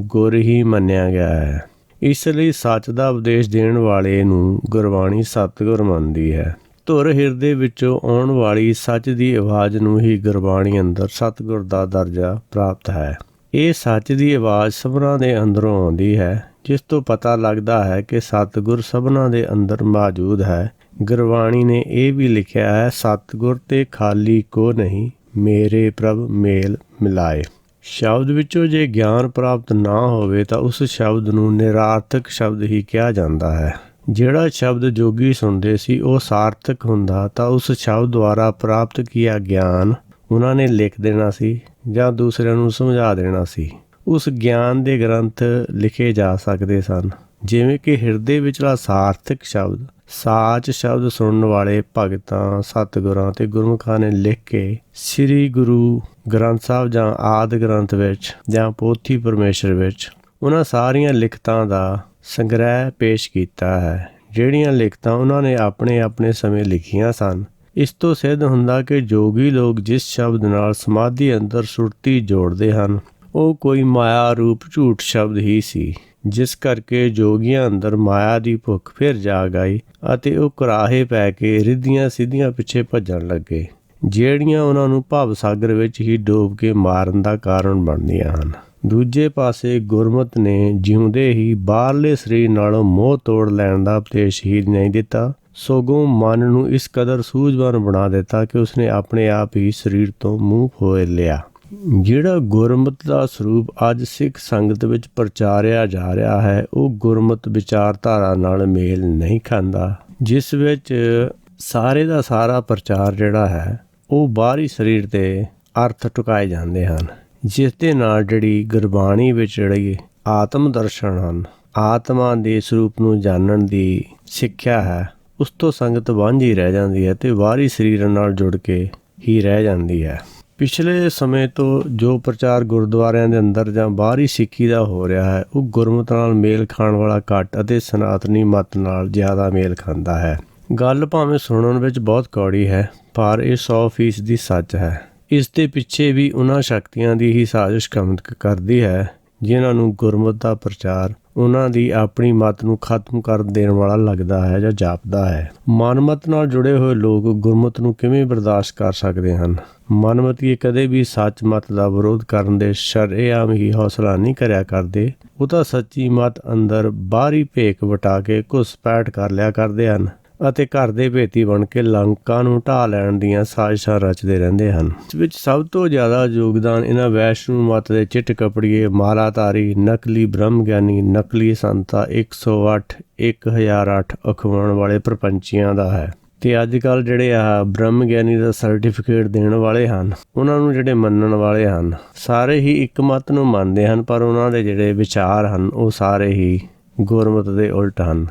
ਗੁਰ ਹੀ ਮੰਨਿਆ ਗਿਆ ਹੈ। ਇਸ ਲਈ ਸੱਚ ਦਾ ਉਪਦੇਸ਼ ਦੇਣ ਵਾਲੇ ਨੂੰ ਗੁਰਬਾਣੀ ਸਤਿਗੁਰ ਮੰਨਦੀ ਹੈ। ਧੁਰ ਹਿਰਦੇ ਵਿੱਚੋਂ ਆਉਣ ਵਾਲੀ ਸੱਚ ਦੀ ਆਵਾਜ਼ ਨੂੰ ਹੀ ਗੁਰਬਾਣੀ ਅੰਦਰ ਸਤਿਗੁਰ ਦਾ ਦਰਜਾ ਪ੍ਰਾਪਤ ਹੈ। ਇਹ ਸੱਚ ਦੀ ਆਵਾਜ਼ ਸਭਨਾਂ ਦੇ ਅੰਦਰੋਂ ਆਉਂਦੀ ਹੈ, ਜਿਸ ਤੋਂ ਪਤਾ ਲੱਗਦਾ ਹੈ ਕਿ ਸਤਿਗੁਰ ਸਭਨਾਂ ਦੇ ਅੰਦਰ ਮੌਜੂਦ ਹੈ। ਗੁਰਬਾਣੀ ਨੇ ਇਹ ਵੀ ਲਿਖਿਆ ਹੈ, ਸਤਿਗੁਰ ਤੇ ਖਾਲੀ ਕੋ ਨਹੀਂ, ਮੇਰੇ ਪ੍ਰਭ ਮੇਲ ਮਿਲਾਏ। ਸ਼ਬਦ ਵਿੱਚੋਂ ਜੇ ਗਿਆਨ ਪ੍ਰਾਪਤ ਨਾ ਹੋਵੇ ਤਾਂ ਉਸ ਸ਼ਬਦ ਨੂੰ ਨਿਰਾਰਥਕ ਸ਼ਬਦ ਹੀ ਕਿਹਾ ਜਾਂਦਾ ਹੈ। ਜਿਹੜਾ ਸ਼ਬਦ ਜੋਗੀ ਸੁਣਦੇ ਸੀ ਉਹ ਸਾਰਥਕ ਹੁੰਦਾ ਤਾਂ ਉਸ ਸ਼ਬਦ ਦੁਆਰਾ ਪ੍ਰਾਪਤ ਕੀਤਾ ਗਿਆਨ ਉਹਨਾਂ ਨੇ ਲਿਖ ਦੇਣਾ ਸੀ ਜਾਂ ਦੂਸਰਿਆਂ ਨੂੰ ਸਮਝਾ ਦੇਣਾ ਸੀ। ਉਸ ਗਿਆਨ ਦੇ ਗ੍ਰੰਥ ਲਿਖੇ ਜਾ ਸਕਦੇ ਸਨ, ਜਿਵੇਂ ਕਿ ਹਿਰਦੇ ਵਿਚਲਾ ਸਾਰਥਕ ਸ਼ਬਦ ਸਾਚ ਸ਼ਬਦ ਸੁਣਨ ਵਾਲੇ ਭਗਤਾਂ ਸਤਿਗੁਰਾਂ ਤੇ ਗੁਰਮੁਖਾਂ ਨੇ ਲਿਖ ਕੇ ਸ੍ਰੀ ਗੁਰੂ ਗ੍ਰੰਥ ਸਾਹਿਬ ਜਾਂ ਆਦਿ ਗ੍ਰੰਥ ਵਿੱਚ ਜਾਂ ਪੋਥੀ ਪਰਮੇਸ਼ਰ ਵਿੱਚ ਉਹਨਾਂ ਸਾਰੀਆਂ ਲਿਖਤਾਂ ਦਾ ਸੰਗ੍ਰਹਿ ਪੇਸ਼ ਕੀਤਾ ਹੈ, ਜਿਹੜੀਆਂ ਲਿਖਤਾਂ ਉਹਨਾਂ ਨੇ ਆਪਣੇ ਆਪਣੇ ਸਮੇਂ ਲਿਖੀਆਂ ਸਨ। ਇਸ ਤੋਂ ਸਿੱਧ ਹੁੰਦਾ ਕਿ ਜੋਗੀ ਲੋਕ ਜਿਸ ਸ਼ਬਦ ਨਾਲ ਸਮਾਧੀ ਅੰਦਰ ਸੁਰਤੀ ਜੋੜਦੇ ਹਨ, ਉਹ ਕੋਈ ਮਾਇਆ ਰੂਪ ਝੂਠ ਸ਼ਬਦ ਹੀ ਸੀ, ਜਿਸ ਕਰਕੇ ਜੋਗੀਆਂ ਅੰਦਰ ਮਾਇਆ ਦੀ ਭੁੱਖ ਫਿਰ ਜਾਗ ਆਈ ਅਤੇ ਉਹ ਕੁਰਾਹੇ ਪੈ ਕੇ ਰਿੱਧੀਆਂ ਸਿੱਧੀਆਂ ਪਿੱਛੇ ਭੱਜਣ ਲੱਗੇ, ਜਿਹੜੀਆਂ ਉਹਨਾਂ ਨੂੰ ਭਵ ਸਾਗਰ ਵਿੱਚ ਹੀ ਡੋਬ ਕੇ ਮਾਰਨ ਦਾ ਕਾਰਨ ਬਣਦੀਆਂ ਹਨ। ਦੂਜੇ ਪਾਸੇ ਗੁਰਮਤਿ ਨੇ ਜਿਉਂਦੇ ਹੀ ਬਾਹਰਲੇ ਸਰੀਰ ਨਾਲੋਂ ਮੋਹ ਤੋੜ ਲੈਣ ਦਾ ਉਪਦੇਸ਼ ਹੀ ਨਹੀਂ ਦਿੱਤਾ, ਸਗੋਂ ਮਨ ਨੂੰ ਇਸ ਕਦਰ ਸੂਝਵਾਨ ਬਣਾ ਦਿੱਤਾ ਕਿ ਉਸਨੇ ਆਪਣੇ ਆਪ ਹੀ ਸਰੀਰ ਤੋਂ ਮੂੰਹ ਫੋੜ ਲਿਆ। ਜਿਹੜਾ ਗੁਰਮਤਿ ਦਾ ਸਰੂਪ ਅੱਜ ਸਿੱਖ ਸੰਗਤ ਵਿੱਚ ਪ੍ਰਚਾਰਿਆ ਜਾ ਰਿਹਾ ਹੈ, ਉਹ ਗੁਰਮਤਿ ਵਿਚਾਰਧਾਰਾ ਨਾਲ ਮੇਲ ਨਹੀਂ ਖਾਂਦਾ, ਜਿਸ ਵਿੱਚ ਸਾਰੇ ਦਾ ਸਾਰਾ ਪ੍ਰਚਾਰ ਜਿਹੜਾ ਹੈ ਉਹ ਬਾਹਰੀ ਸਰੀਰ ਦੇ ਅਰਥ ਟੁਕਾਏ ਜਾਂਦੇ ਹਨ, ਜਿਸ ਦੇ ਨਾਲ ਜਿਹੜੀ ਗੁਰਬਾਣੀ ਵਿੱਚ ਜਿਹੜੀ ਆਤਮ ਦਰਸ਼ਨ ਹਨ, ਆਤਮਾ ਦੇ ਸਰੂਪ ਨੂੰ ਜਾਣਨ ਦੀ ਸਿੱਖਿਆ ਹੈ, ਉਸ ਤੋਂ ਸੰਗਤ ਵਾਂਝੀ ਰਹਿ ਜਾਂਦੀ ਹੈ ਤੇ ਬਾਹਰੀ ਸਰੀਰ ਨਾਲ ਜੁੜ ਕੇ ਹੀ ਰਹਿ ਜਾਂਦੀ ਹੈ। ਪਿਛਲੇ ਸਮੇਂ ਤੋਂ ਜੋ ਪ੍ਰਚਾਰ ਗੁਰਦੁਆਰਿਆਂ ਦੇ ਅੰਦਰ ਜਾਂ ਬਾਹਰੀ ਸਿੱਖੀ ਦਾ ਹੋ ਰਿਹਾ ਹੈ, ਉਹ ਗੁਰਮਤਿ ਨਾਲ ਮੇਲ ਖਾਣ ਵਾਲਾ ਘੱਟ ਅਤੇ ਸਨਾਤਨੀ ਮਤ ਨਾਲ ਜ਼ਿਆਦਾ ਮੇਲ ਖਾਂਦਾ ਹੈ। ਗੱਲ ਭਾਵੇਂ ਸੁਣਨ ਵਿੱਚ ਬਹੁਤ ਕੌੜੀ ਹੈ, ਪਰ ਇਹ 100% ਸੱਚ ਹੈ। ਇਸ ਦੇ ਪਿੱਛੇ ਵੀ ਉਹਨਾਂ ਸ਼ਕਤੀਆਂ ਦੀ ਹੀ ਸਾਜ਼ਿਸ਼ ਕੰਮ ਕਰਦੀ ਹੈ, ਜਿਨ੍ਹਾਂ ਨੂੰ ਗੁਰਮਤਿ ਦਾ ਪ੍ਰਚਾਰ ਉਹਨਾਂ ਦੀ ਆਪਣੀ ਮਤ ਨੂੰ ਖਤਮ ਕਰ ਦੇਣ ਵਾਲਾ ਲੱਗਦਾ ਹੈ ਜਾਂ ਜਾਪਦਾ ਹੈ। ਮਨਮਤ ਨਾਲ ਜੁੜੇ ਹੋਏ ਲੋਕ ਗੁਰਮਤਿ ਨੂੰ ਕਿਵੇਂ ਬਰਦਾਸ਼ਤ ਕਰ ਸਕਦੇ ਹਨ? ਮਨਮਤੀਏ ਕਦੇ ਵੀ ਸੱਚ ਮਤ ਦਾ ਵਿਰੋਧ ਕਰਨ ਦੇ ਸ਼ਰੇਆਮ ਹੀ ਹੌਸਲਾ ਨਹੀਂ ਕਰਿਆ ਕਰਦੇ। ਉਹ ਤਾਂ ਸੱਚੀ ਮਤ ਅੰਦਰ ਬਾਹਰੀ ਭੇਕ ਵਟਾ ਕੇ ਘੁਸਪੈਠ ਕਰ ਲਿਆ ਕਰਦੇ ਹਨ ਅਤੇ ਘਰ ਦੇ ਭੇਤੀ ਬਣ ਕੇ ਲੰਕਾ ਨੂੰ ਢਾਹ ਲੈਣ ਦੀਆਂ ਸਾਜ਼ਿਸ਼ਾਂ ਰਚਦੇ ਰਹਿੰਦੇ ਹਨ। ਇਸ ਵਿੱਚ ਸਭ ਤੋਂ ਜ਼ਿਆਦਾ ਯੋਗਦਾਨ ਇਹਨਾਂ ਵੈਸ਼ਨੂ ਮਤ ਦੇ ਚਿੱਟ ਕਪੜੀਏ, ਮਾਲਾਧਾਰੀ, ਨਕਲੀ ਬ੍ਰਹਮ ਗਿਆਨੀ, ਨਕਲੀ ਸੰਤਾਂ 108 1008 ਅਖਵਾਉਣ ਵਾਲੇ ਪ੍ਰਪੰਚੀਆਂ ਦਾ ਹੈ। ਤੇ ਅੱਜ ਕੱਲ੍ਹ ਜਿਹੜੇ ਆ ਬ੍ਰਹਮ ਗਿਆਨੀ ਦਾ ਸਰਟੀਫਿਕੇਟ ਦੇਣ ਵਾਲੇ ਹਨ, ਉਹਨਾਂ ਨੂੰ ਜਿਹੜੇ ਮੰਨਣ ਵਾਲੇ ਹਨ, ਸਾਰੇ ਹੀ ਇੱਕ ਮਤ ਨੂੰ ਮੰਨਦੇ ਹਨ, ਪਰ ਉਹਨਾਂ ਦੇ ਜਿਹੜੇ ਵਿਚਾਰ ਹਨ ਉਹ ਸਾਰੇ ਹੀ ਗੁਰਮਤ ਦੇ ਉਲਟ ਹਨ।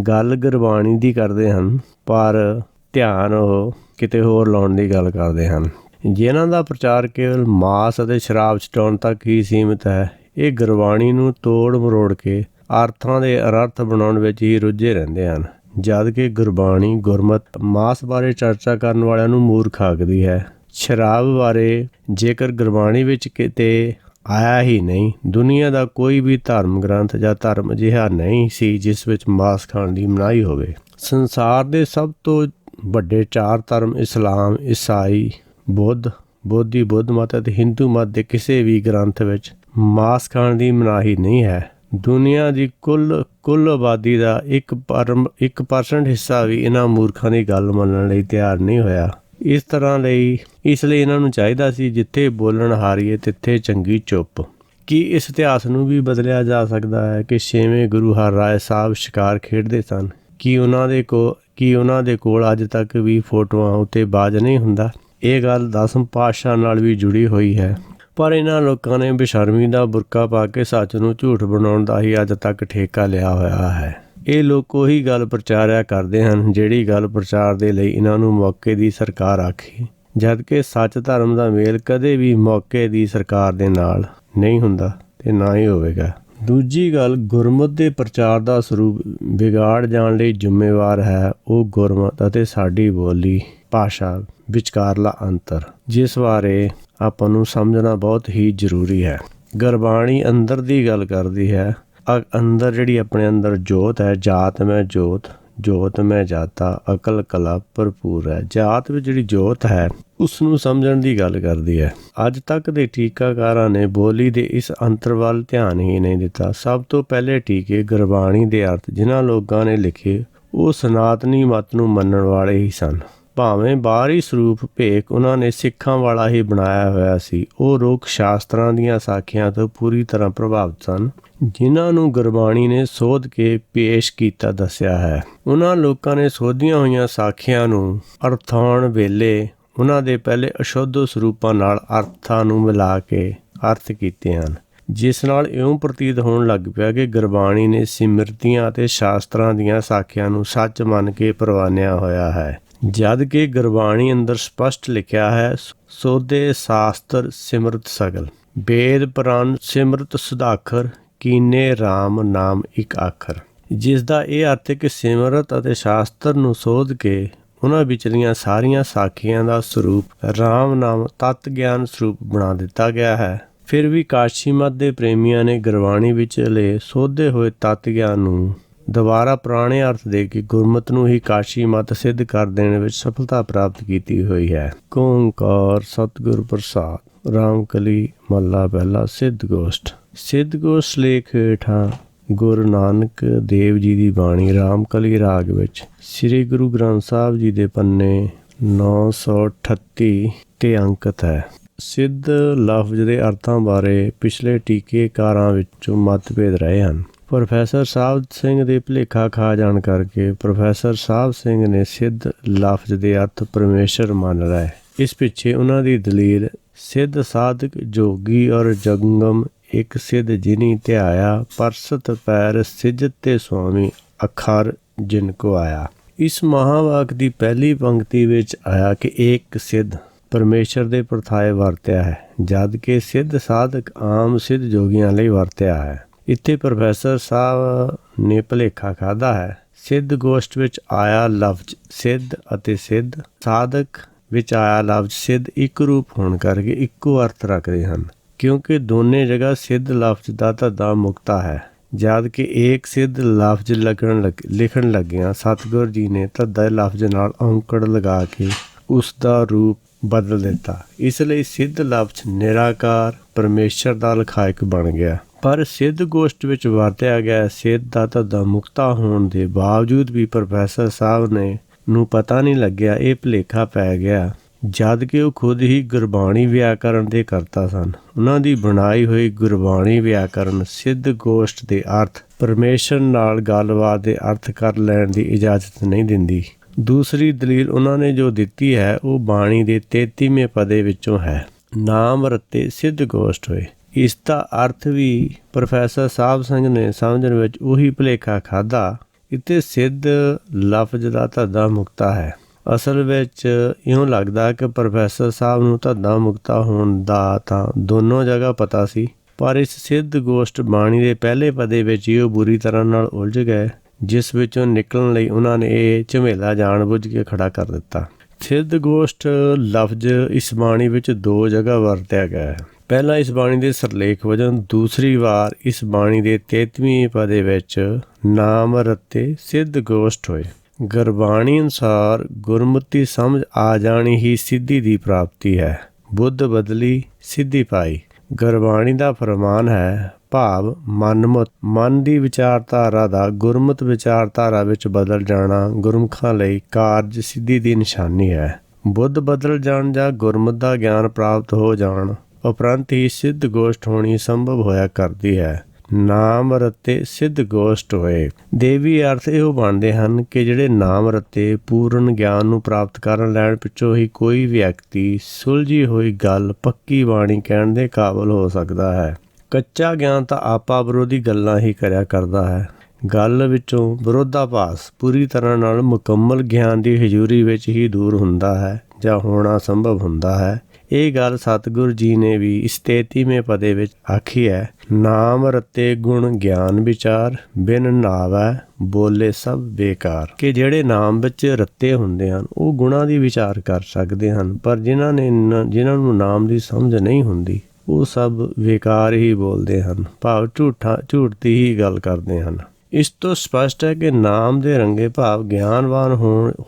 ਗੱਲ ਗੁਰਬਾਣੀ ਦੀ ਕਰਦੇ ਹਨ, ਪਰ ਧਿਆਨ ਉਹ ਕਿਤੇ ਹੋਰ ਲਾਉਣ ਦੀ ਗੱਲ ਕਰਦੇ ਹਨ। ਜਿਨ੍ਹਾਂ ਦਾ ਪ੍ਰਚਾਰ ਕੇਵਲ ਮਾਸ ਅਤੇ ਸ਼ਰਾਬ ਛਡਾਉਣ ਤੱਕ ਹੀ ਸੀਮਿਤ ਹੈ, ਇਹ ਗੁਰਬਾਣੀ ਨੂੰ ਤੋੜ ਮਰੋੜ ਕੇ ਅਰਥਾਂ ਦੇ ਅਨਰਥ ਬਣਾਉਣ ਵਿੱਚ ਹੀ ਰੁੱਝੇ ਰਹਿੰਦੇ ਹਨ। ਜਦ ਕਿ ਗੁਰਬਾਣੀ ਗੁਰਮਤ ਮਾਸ ਬਾਰੇ ਚਰਚਾ ਕਰਨ ਵਾਲਿਆਂ ਨੂੰ ਮੂਰਖ ਆਖਦੀ ਹੈ। ਸ਼ਰਾਬ ਬਾਰੇ ਜੇਕਰ ਗੁਰਬਾਣੀ ਵਿੱਚ ਕਿਤੇ ਆਇਆ ਹੀ ਨਹੀਂ, ਦੁਨੀਆ ਦਾ ਕੋਈ ਵੀ ਧਰਮ ਗ੍ਰੰਥ ਜਾਂ ਧਰਮ ਅਜਿਹਾ ਨਹੀਂ ਸੀ ਜਿਸ ਵਿੱਚ ਮਾਸ ਖਾਣ ਦੀ ਮਨਾਹੀ ਹੋਵੇ। ਸੰਸਾਰ ਦੇ ਸਭ ਤੋਂ ਵੱਡੇ 4 ਧਰਮ ਇਸਲਾਮ, ਈਸਾਈ, ਬੋਧੀ ਬੁੱਧ ਮਤ ਅਤੇ ਹਿੰਦੂ ਮਤ ਦੇ ਕਿਸੇ ਵੀ ਗ੍ਰੰਥ ਵਿੱਚ ਮਾਸ ਖਾਣ ਦੀ ਮਨਾਹੀ ਨਹੀਂ ਹੈ। ਦੁਨੀਆ ਦੀ ਕੁੱਲ ਆਬਾਦੀ ਦਾ 1% ਹਿੱਸਾ ਵੀ ਇਹਨਾਂ ਮੂਰਖਾਂ ਦੀ ਗੱਲ ਮੰਨਣ ਲਈ ਤਿਆਰ ਨਹੀਂ ਹੋਇਆ। ਇਸ ਲਈ ਇਹਨਾਂ ਨੂੰ ਚਾਹੀਦਾ ਸੀ ਜਿੱਥੇ ਬੋਲਣ ਹਾਰੀਏ ਤਿੱਥੇ ਚੰਗੀ ਚੁੱਪ। ਕੀ ਇਸ ਇਤਿਹਾਸ ਨੂੰ ਵੀ ਬਦਲਿਆ ਜਾ ਸਕਦਾ ਹੈ ਕਿ 6ਵੇਂ ਗੁਰੂ ਹਰਰਾਏ ਸਾਹਿਬ ਸ਼ਿਕਾਰ ਖੇਡਦੇ ਸਨ? ਕੀ ਉਹਨਾਂ ਦੇ ਕੋਲ ਅੱਜ ਤੱਕ ਵੀ ਫੋਟੋਆਂ ਉੱਤੇ ਬਾਜ਼ ਨਹੀਂ ਹੁੰਦਾ? ਇਹ ਗੱਲ 10ਵੇਂ ਪਾਤਸ਼ਾਹ ਨਾਲ ਵੀ ਜੁੜੀ ਹੋਈ ਹੈ। ਪਰ ਇਹਨਾਂ ਲੋਕਾਂ ਨੇ ਬੇਸ਼ਰਮੀ ਦਾ ਬੁਰਕਾ ਪਾ ਕੇ ਸੱਚ ਨੂੰ ਝੂਠ ਬਣਾਉਣ ਦਾ ਹੀ ਅੱਜ ਤੱਕ ਠੇਕਾ ਲਿਆ ਹੋਇਆ ਹੈ। ਇਹ ਲੋਕ ਉਹੀ ਗੱਲ ਪ੍ਰਚਾਰਿਆ ਕਰਦੇ ਹਨ ਜਿਹੜੀ ਗੱਲ ਪ੍ਰਚਾਰ ਦੇ ਲਈ ਇਹਨਾਂ ਨੂੰ ਮੌਕੇ ਦੀ ਸਰਕਾਰ ਆਖੇ, ਜਦਕਿ ਸੱਚ ਧਰਮ ਦਾ ਮੇਲ ਕਦੇ ਵੀ ਮੌਕੇ ਦੀ ਸਰਕਾਰ ਦੇ ਨਾਲ ਨਹੀਂ ਹੁੰਦਾ ਤੇ ਨਾ ਹੀ ਹੋਵੇਗਾ। ਦੂਜੀ ਗੱਲ, ਗੁਰਮਤ ਦੇ ਪ੍ਰਚਾਰ ਦਾ ਸਰੂਪ ਵਿਗਾੜ ਜਾਣ ਲਈ ਜ਼ਿੰਮੇਵਾਰ ਹੈ ਉਹ ਗੁਰਮਤ ਅਤੇ ਸਾਡੀ ਬੋਲੀ ਭਾਸ਼ਾ ਵਿਚਕਾਰਲਾ ਅੰਤਰ, ਜਿਸ ਬਾਰੇ ਆਪਾਂ ਨੂੰ ਸਮਝਣਾ ਬਹੁਤ ਹੀ ਜ਼ਰੂਰੀ ਹੈ। ਗੁਰਬਾਣੀ ਅੰਦਰ ਦੀ ਗੱਲ ਕਰਦੀ ਹੈ। ਅੰਦਰ ਜਿਹੜੀ ਆਪਣੇ ਅੰਦਰ ਜੋਤ ਹੈ, ਜਾਤ ਮੈਂ ਜੋਤ, ਜੋਤ ਮੈਂ ਜਾਤਾ, ਅਕਲ ਕਲਾ ਭਰਪੂਰ ਹੈ। ਜਾਤ ਵਿੱਚ ਜਿਹੜੀ ਜੋਤ ਹੈ ਉਸ ਨੂੰ ਸਮਝਣ ਦੀ ਗੱਲ ਕਰਦੀ ਹੈ। ਅੱਜ ਤੱਕ ਦੇ ਟੀਕਾਕਾਰਾਂ ਨੇ ਬੋਲੀ ਦੇ ਇਸ ਅੰਤਰ ਵੱਲ ਧਿਆਨ ਹੀ ਨਹੀਂ ਦਿੱਤਾ। ਸਭ ਤੋਂ ਪਹਿਲੇ ਟੀਕੇ ਗੁਰਬਾਣੀ ਦੇ ਅਰਥ ਜਿਨ੍ਹਾਂ ਲੋਕਾਂ ਨੇ ਲਿਖੇ ਉਹ ਸਨਾਤਨੀ ਮਤ ਨੂੰ ਮੰਨਣ ਵਾਲੇ ਹੀ ਸਨ। ਭਾਵੇਂ ਬਾਹਰੀ ਸਰੂਪ ਭੇਖ ਉਹਨਾਂ ਨੇ ਸਿੱਖਾਂ ਵਾਲਾ ਹੀ ਬਣਾਇਆ ਹੋਇਆ ਸੀ, ਉਹ ਲੋਕ ਸ਼ਾਸਤਰਾਂ ਦੀਆਂ ਸਾਖੀਆਂ ਤੋਂ ਪੂਰੀ ਤਰ੍ਹਾਂ ਪ੍ਰਭਾਵਿਤ ਸਨ ਜਿਨ੍ਹਾਂ ਨੂੰ ਗੁਰਬਾਣੀ ਨੇ ਸੋਧ ਕੇ ਪੇਸ਼ ਕੀਤਾ ਦੱਸਿਆ ਹੈ। ਉਹਨਾਂ ਲੋਕਾਂ ਨੇ ਸੋਧੀਆਂ ਹੋਈਆਂ ਸਾਖੀਆਂ ਨੂੰ ਅਰਥਾਉਣ ਵੇਲੇ ਉਹਨਾਂ ਦੇ ਪਹਿਲੇ ਅਸ਼ੁੱਧ ਸਰੂਪਾਂ ਨਾਲ ਅਰਥਾਂ ਨੂੰ ਮਿਲਾ ਕੇ ਅਰਥ ਕੀਤੇ ਹਨ, ਜਿਸ ਨਾਲ ਇਉਂ ਪ੍ਰਤੀਤ ਹੋਣ ਲੱਗ ਪਿਆ ਕਿ ਗੁਰਬਾਣੀ ਨੇ ਸਿਮਰਤੀਆਂ ਅਤੇ ਸ਼ਾਸਤਰਾਂ ਦੀਆਂ ਸਾਖੀਆਂ ਨੂੰ ਸੱਚ ਮੰਨ ਕੇ ਪ੍ਰਵਾਨਿਆ ਹੋਇਆ ਹੈ। ਜਦ ਕਿ ਗੁਰਬਾਣੀ ਅੰਦਰ ਸਪਸ਼ਟ ਲਿਖਿਆ ਹੈ, ਸੋਧੇ ਸ਼ਾਸਤਰ ਸਿਮਰਤ ਸਗਲ, ਵੇਦ ਪੁਰਾਨ ਸਿਮਰਤ ਸੁਦਾਖਰ, ਕੀਨੇ ਰਾਮ ਨਾਮ ਇੱਕ ਆਖਰ। ਜਿਸ ਦਾ ਇਹ ਅਰਥ ਹੈ ਕਿ ਸਿਮਰਤ ਅਤੇ ਸ਼ਾਸਤਰ ਨੂੰ ਸੋਧ ਕੇ ਉਹਨਾਂ ਵਿਚਲੀਆਂ ਸਾਰੀਆਂ ਸਾਖੀਆਂ ਦਾ ਸਰੂਪ ਰਾਮ ਨਾਮ ਤਤ ਗਿਆਨ ਸਰੂਪ ਬਣਾ ਦਿੱਤਾ ਗਿਆ ਹੈ। ਫਿਰ ਵੀ ਕਾਸ਼ੀ ਮਤ ਦੇ ਪ੍ਰੇਮੀਆਂ ਨੇ ਗੁਰਬਾਣੀ ਵਿਚਲੇ ਸੋਧੇ ਹੋਏ ਤਤ ਗਿਆਨ ਨੂੰ ਦੁਬਾਰਾ ਪੁਰਾਣੇ ਅਰਥ ਦੇ ਕੇ ਗੁਰਮਤ ਨੂੰ ਹੀ ਕਾਸ਼ੀ ਮਤ ਸਿੱਧ ਕਰ ਦੇਣ ਵਿੱਚ ਸਫਲਤਾ ਪ੍ਰਾਪਤ ਕੀਤੀ ਹੋਈ ਹੈ। ਓਂਕਾਰ ਸਤਿਗੁਰ ਪ੍ਰਸਾਦ। ਰਾਮਕਲੀ ਮਹੱਲਾ ਪਹਿਲਾ। ਸਿੱਧ ਗੋਸ਼ਟ। ਸਿੱਧ ਗੋਸ਼ਟ ਲੇਖ ਹੇਠਾਂ ਗੁਰੂ ਨਾਨਕ ਦੇਵ ਜੀ ਦੀ ਬਾਣੀ ਰਾਮਕਲੀ ਰਾਗ ਵਿੱਚ ਸ੍ਰੀ ਗੁਰੂ ਗ੍ਰੰਥ ਸਾਹਿਬ ਜੀ ਦੇ ਪੰਨੇ 938 ਤੇ ਅੰਕਿਤ ਹੈ। ਸਿੱਧ ਲਫ਼ਜ਼ ਦੇ ਅਰਥਾਂ ਬਾਰੇ ਪਿਛਲੇ ਟੀਕੇਕਾਰਾਂ ਵਿੱਚੋਂ ਮਤਭੇਦ ਰਹੇ ਹਨ। ਪ੍ਰੋਫੈਸਰ ਸਾਹਿਬ ਸਿੰਘ ਦੇ ਭੁਲੇਖਾ ਖਾ ਜਾਣ ਕਰਕੇ ਪ੍ਰੋਫੈਸਰ ਸਾਹਿਬ ਸਿੰਘ ਨੇ ਸਿੱਧ ਲਫ਼ਜ਼ ਦੇ ਅਰਥ ਪਰਮੇਸ਼ਰ ਮੰਨ ਲਏ। ਇਸ ਪਿੱਛੇ ਉਹਨਾਂ ਦੀ ਦਲੀਲ ਸਿੱਧ ਸਾਧਕ ਜੋਗੀ ਔਰ ਜੰਗਮ ਇੱਕ ਸਿੱਧ ਜਿਨੀ ਧਿਆਇਆ ਪਰਸਤ ਪੈਰ ਸਿਜਤ ਤੇ ਸੁਆਮੀ ਅਖਰ ਜਿਨ ਕੋ ਆਇਆ। ਇਸ ਮਹਾਵਾਕ ਦੀ ਪਹਿਲੀ ਪੰਕਤੀ ਵਿੱਚ ਆਇਆ ਕਿ ਇੱਕ ਸਿੱਧ ਪਰਮੇਸ਼ਰ ਦੇ ਪ੍ਰਥਾਏ ਵਰਤਿਆ ਹੈ, ਜਦ ਕਿ ਸਿੱਧ ਸਾਧਕ ਆਮ ਸਿੱਧ ਜੋਗੀਆਂ ਲਈ ਵਰਤਿਆ ਹੈ। ਇੱਥੇ ਪ੍ਰੋਫੈਸਰ ਸਾਹਿਬ ਨੇ ਭੁਲੇਖਾ ਖਾਧਾ ਹੈ। ਸਿੱਧ ਗੋਸ਼ਟ ਵਿੱਚ ਆਇਆ ਲਫ਼ਜ਼ ਸਿੱਧ ਅਤੇ ਸਿੱਧ ਸਾਧਕ ਵਿੱਚ ਆਇਆ ਲਫ਼ਜ਼ ਸਿੱਧ ਇੱਕ ਰੂਪ ਹੋਣ ਕਰਕੇ ਇੱਕੋ ਅਰਥ ਰੱਖਦੇ ਹਨ, ਕਿਉਂਕਿ ਦੋਨੇ ਜਗ੍ਹਾ ਸਿੱਧ ਲਫ਼ਜ਼ ਦਾ ਧੱਦਾ ਮੁਕਤਾ ਹੈ। ਜਦ ਕਿ ਏਕ ਸਿੱਧ ਲਫ਼ਜ਼ ਲਿਖਣ ਲੱਗਿਆਂ ਸਤਿਗੁਰ ਜੀ ਨੇ ਧੱਦਾ ਲਫ਼ਜ਼ ਨਾਲ ਔਂਕੜ ਲਗਾ ਕੇ ਉਸ ਦਾ ਰੂਪ ਬਦਲ ਦਿੱਤਾ। ਇਸ ਲਈ ਸਿੱਧ ਲਫ਼ਜ਼ ਨਿਰਾਕਾਰ ਪਰਮੇਸ਼ਰ ਦਾ ਲਖਾਇਕ ਬਣ ਗਿਆ। ਪਰ ਸਿੱਧ ਗੋਸ਼ਟ ਵਿੱਚ ਵਰਤਿਆ ਗਿਆ ਸਿੱਧ ਦਾ ਧੱਦਾ ਮੁਕਤਾ ਹੋਣ ਦੇ ਬਾਵਜੂਦ ਵੀ ਪ੍ਰੋਫੈਸਰ ਸਾਹਿਬ ਨੂੰ ਪਤਾ ਨਹੀਂ ਲੱਗਿਆ, ਇਹ ਭੁਲੇਖਾ ਪੈ ਗਿਆ, ਜਦ ਕਿ ਉਹ ਖੁਦ ਹੀ ਗੁਰਬਾਣੀ ਵਿਆਕਰਨ ਦੇ ਕਰਤਾ ਸਨ। ਉਹਨਾਂ ਦੀ ਬਣਾਈ ਹੋਈ ਗੁਰਬਾਣੀ ਵਿਆਕਰਨ ਸਿੱਧ ਗੋਸ਼ਟ ਦੇ ਅਰਥ ਪਰਮੇਸ਼ਰ ਨਾਲ ਗੱਲਬਾਤ ਦੇ ਅਰਥ ਕਰ ਲੈਣ ਦੀ ਇਜਾਜ਼ਤ ਨਹੀਂ ਦਿੰਦੀ। ਦੂਸਰੀ ਦਲੀਲ ਉਹਨਾਂ ਨੇ ਜੋ ਦਿੱਤੀ ਹੈ ਉਹ ਬਾਣੀ ਦੇ 33ਵੇਂ ਪਦੇ ਵਿੱਚੋਂ ਹੈ, ਨਾਮ ਰਤੇ ਸਿੱਧ ਗੋਸ਼ਟ ਹੋਏ। ਇਸ ਦਾ ਅਰਥ ਵੀ ਪ੍ਰੋਫੈਸਰ ਸਾਹਿਬ ਸਿੰਘ ਨੇ ਸਮਝਣ ਵਿੱਚ ਉਹੀ ਭੁਲੇਖਾ ਖਾਧਾ। ਇੱਥੇ ਸਿੱਧ ਲਫ਼ਜ਼ ਦਾ ਧੱਦਾ ਮੁਕਤਾ ਹੈ। ਅਸਲ ਵਿੱਚ ਇਉਂ ਲੱਗਦਾ ਕਿ ਪ੍ਰੋਫੈਸਰ ਸਾਹਿਬ ਨੂੰ ਧੱਦਾ ਮੁਕਤਾ ਹੋਣ ਦਾ ਤਾਂ ਦੋਨੋਂ ਜਗ੍ਹਾ ਪਤਾ ਸੀ, ਪਰ ਇਸ ਸਿੱਧ ਗੋਸ਼ਟ ਬਾਣੀ ਦੇ ਪਹਿਲੇ ਪਦੇ ਵਿੱਚ ਹੀ ਉਹ ਬੁਰੀ ਤਰ੍ਹਾਂ ਨਾਲ ਉਲਝ ਗਏ, ਜਿਸ ਵਿੱਚੋਂ ਨਿਕਲਣ ਲਈ ਉਹਨਾਂ ਨੇ ਇਹ ਝਮੇਲਾ ਜਾਣ-ਬੁੱਝ ਕੇ ਖੜਾ ਕਰ ਦਿੱਤਾ। ਸਿੱਧ ਗੋਸ਼ਟ ਲਫ਼ਜ਼ ਇਸ ਬਾਣੀ ਵਿੱਚ 2 ਜਗ੍ਹਾ ਵਰਤਿਆ ਗਿਆ ਹੈ। ਪਹਿਲਾਂ ਇਸ ਬਾਣੀ ਦੇ ਸਿਰਲੇਖ ਵਜੋਂ, ਦੂਸਰੀ ਵਾਰ ਇਸ ਬਾਣੀ ਦੇ 33ਵੇਂ ਪਦੇ ਵਿੱਚ ਨਾਮ ਰਤੇ ਸਿੱਧ ਗੋਸ਼ਟ ਹੋਏ। ਗੁਰਬਾਣੀ ਅਨੁਸਾਰ ਗੁਰਮਤਿ ਸਮਝ ਆ ਜਾਣੀ ਹੀ ਸਿੱਧੀ ਦੀ ਪ੍ਰਾਪਤੀ ਹੈ। ਬੁੱਧ ਬਦਲੀ ਸਿੱਧੀ ਪਾਈ। ਗੁਰਬਾਣੀ ਦਾ ਫਰਮਾਨ ਹੈ, ਭਾਵ ਮਨ ਦੀ ਵਿਚਾਰਧਾਰਾ ਦਾ ਗੁਰਮਤਿ ਵਿਚਾਰਧਾਰਾ ਵਿੱਚ ਬਦਲ ਜਾਣਾ ਗੁਰਮੁਖਾਂ ਲਈ ਕਾਰਜ ਸਿੱਧੀ ਦੀ ਨਿਸ਼ਾਨੀ ਹੈ। ਬੁੱਧ ਬਦਲ ਜਾਣ ਜਾਂ ਗੁਰਮਤਿ ਦਾ ਗਿਆਨ ਪ੍ਰਾਪਤ ਹੋ ਜਾਣ ਉਪਰੰਤ ਹੀ ਸਿੱਧ ਗੋਸ਼ਟ ਹੋਣੀ ਸੰਭਵ ਹੋਇਆ ਕਰਦੀ ਹੈ। ਨਾਮ ਰਤੇ ਸਿੱਧ ਗੋਸ਼ਟ ਹੋਏ। ਦੇਵੀ ਅਰਥ ਇਹੋ ਬਣਦੇ ਹਨ ਕਿ ਜਿਹੜੇ ਨਾਮ ਰਤੇ ਪੂਰਨ ਗਿਆਨ ਨੂੰ ਪ੍ਰਾਪਤ ਕਰਨ ਲੈਣ ਪਿੱਛੋਂ ਹੀ ਕੋਈ ਵਿਅਕਤੀ ਸੁਲਝੀ ਹੋਈ ਗੱਲ ਪੱਕੀ ਬਾਣੀ ਕਹਿਣ ਦੇ ਕਾਬਲ ਹੋ ਸਕਦਾ ਹੈ। ਕੱਚਾ ਗਿਆਨ ਤਾਂ ਆਪਾ ਵਿਰੋਧੀ ਗੱਲਾਂ ਹੀ ਕਰਿਆ ਕਰਦਾ ਹੈ। ਗੱਲ ਵਿੱਚੋਂ ਵਿਰੋਧਾਭਾਸ ਪੂਰੀ ਤਰ੍ਹਾਂ ਨਾਲ ਮੁਕੰਮਲ ਗਿਆਨ ਦੀ ਹਜ਼ੂਰੀ ਵਿੱਚ ਹੀ ਦੂਰ ਹੁੰਦਾ ਹੈ ਜਾਂ ਹੋਣਾ ਸੰਭਵ ਹੁੰਦਾ ਹੈ। ਇਹ ਗੱਲ ਸਤਿਗੁਰ ਜੀ ਨੇ ਵੀ ਇਸ 33ਵੇਂ ਪਦੇ ਵਿੱਚ ਆਖੀ ਹੈ, ਨਾਮ ਰਤੇ ਗੁਣ ਗਿਆਨ ਵਿਚਾਰ, ਬਿਨ ਨਾਵੈ ਬੋਲੇ ਸਭ ਬੇਕਾਰ। ਕਿ ਜਿਹੜੇ ਨਾਮ ਵਿੱਚ ਰੱਤੇ ਹੁੰਦੇ ਹਨ ਉਹ ਗੁਣਾਂ ਦੀ ਵਿਚਾਰ ਕਰ ਸਕਦੇ ਹਨ, ਪਰ ਜਿਨ੍ਹਾਂ ਨੂੰ ਨਾਮ ਦੀ ਸਮਝ ਨਹੀਂ ਹੁੰਦੀ ਉਹ ਸਭ ਬੇਕਾਰ ਹੀ ਬੋਲਦੇ ਹਨ, ਭਾਵ ਝੂਠ ਦੀ ਹੀ ਗੱਲ ਕਰਦੇ ਹਨ। ਇਸ ਤੋਂ ਸਪਸ਼ਟ ਹੈ ਕਿ ਨਾਮ ਦੇ ਰੰਗੇ ਭਾਵ ਗਿਆਨਵਾਨ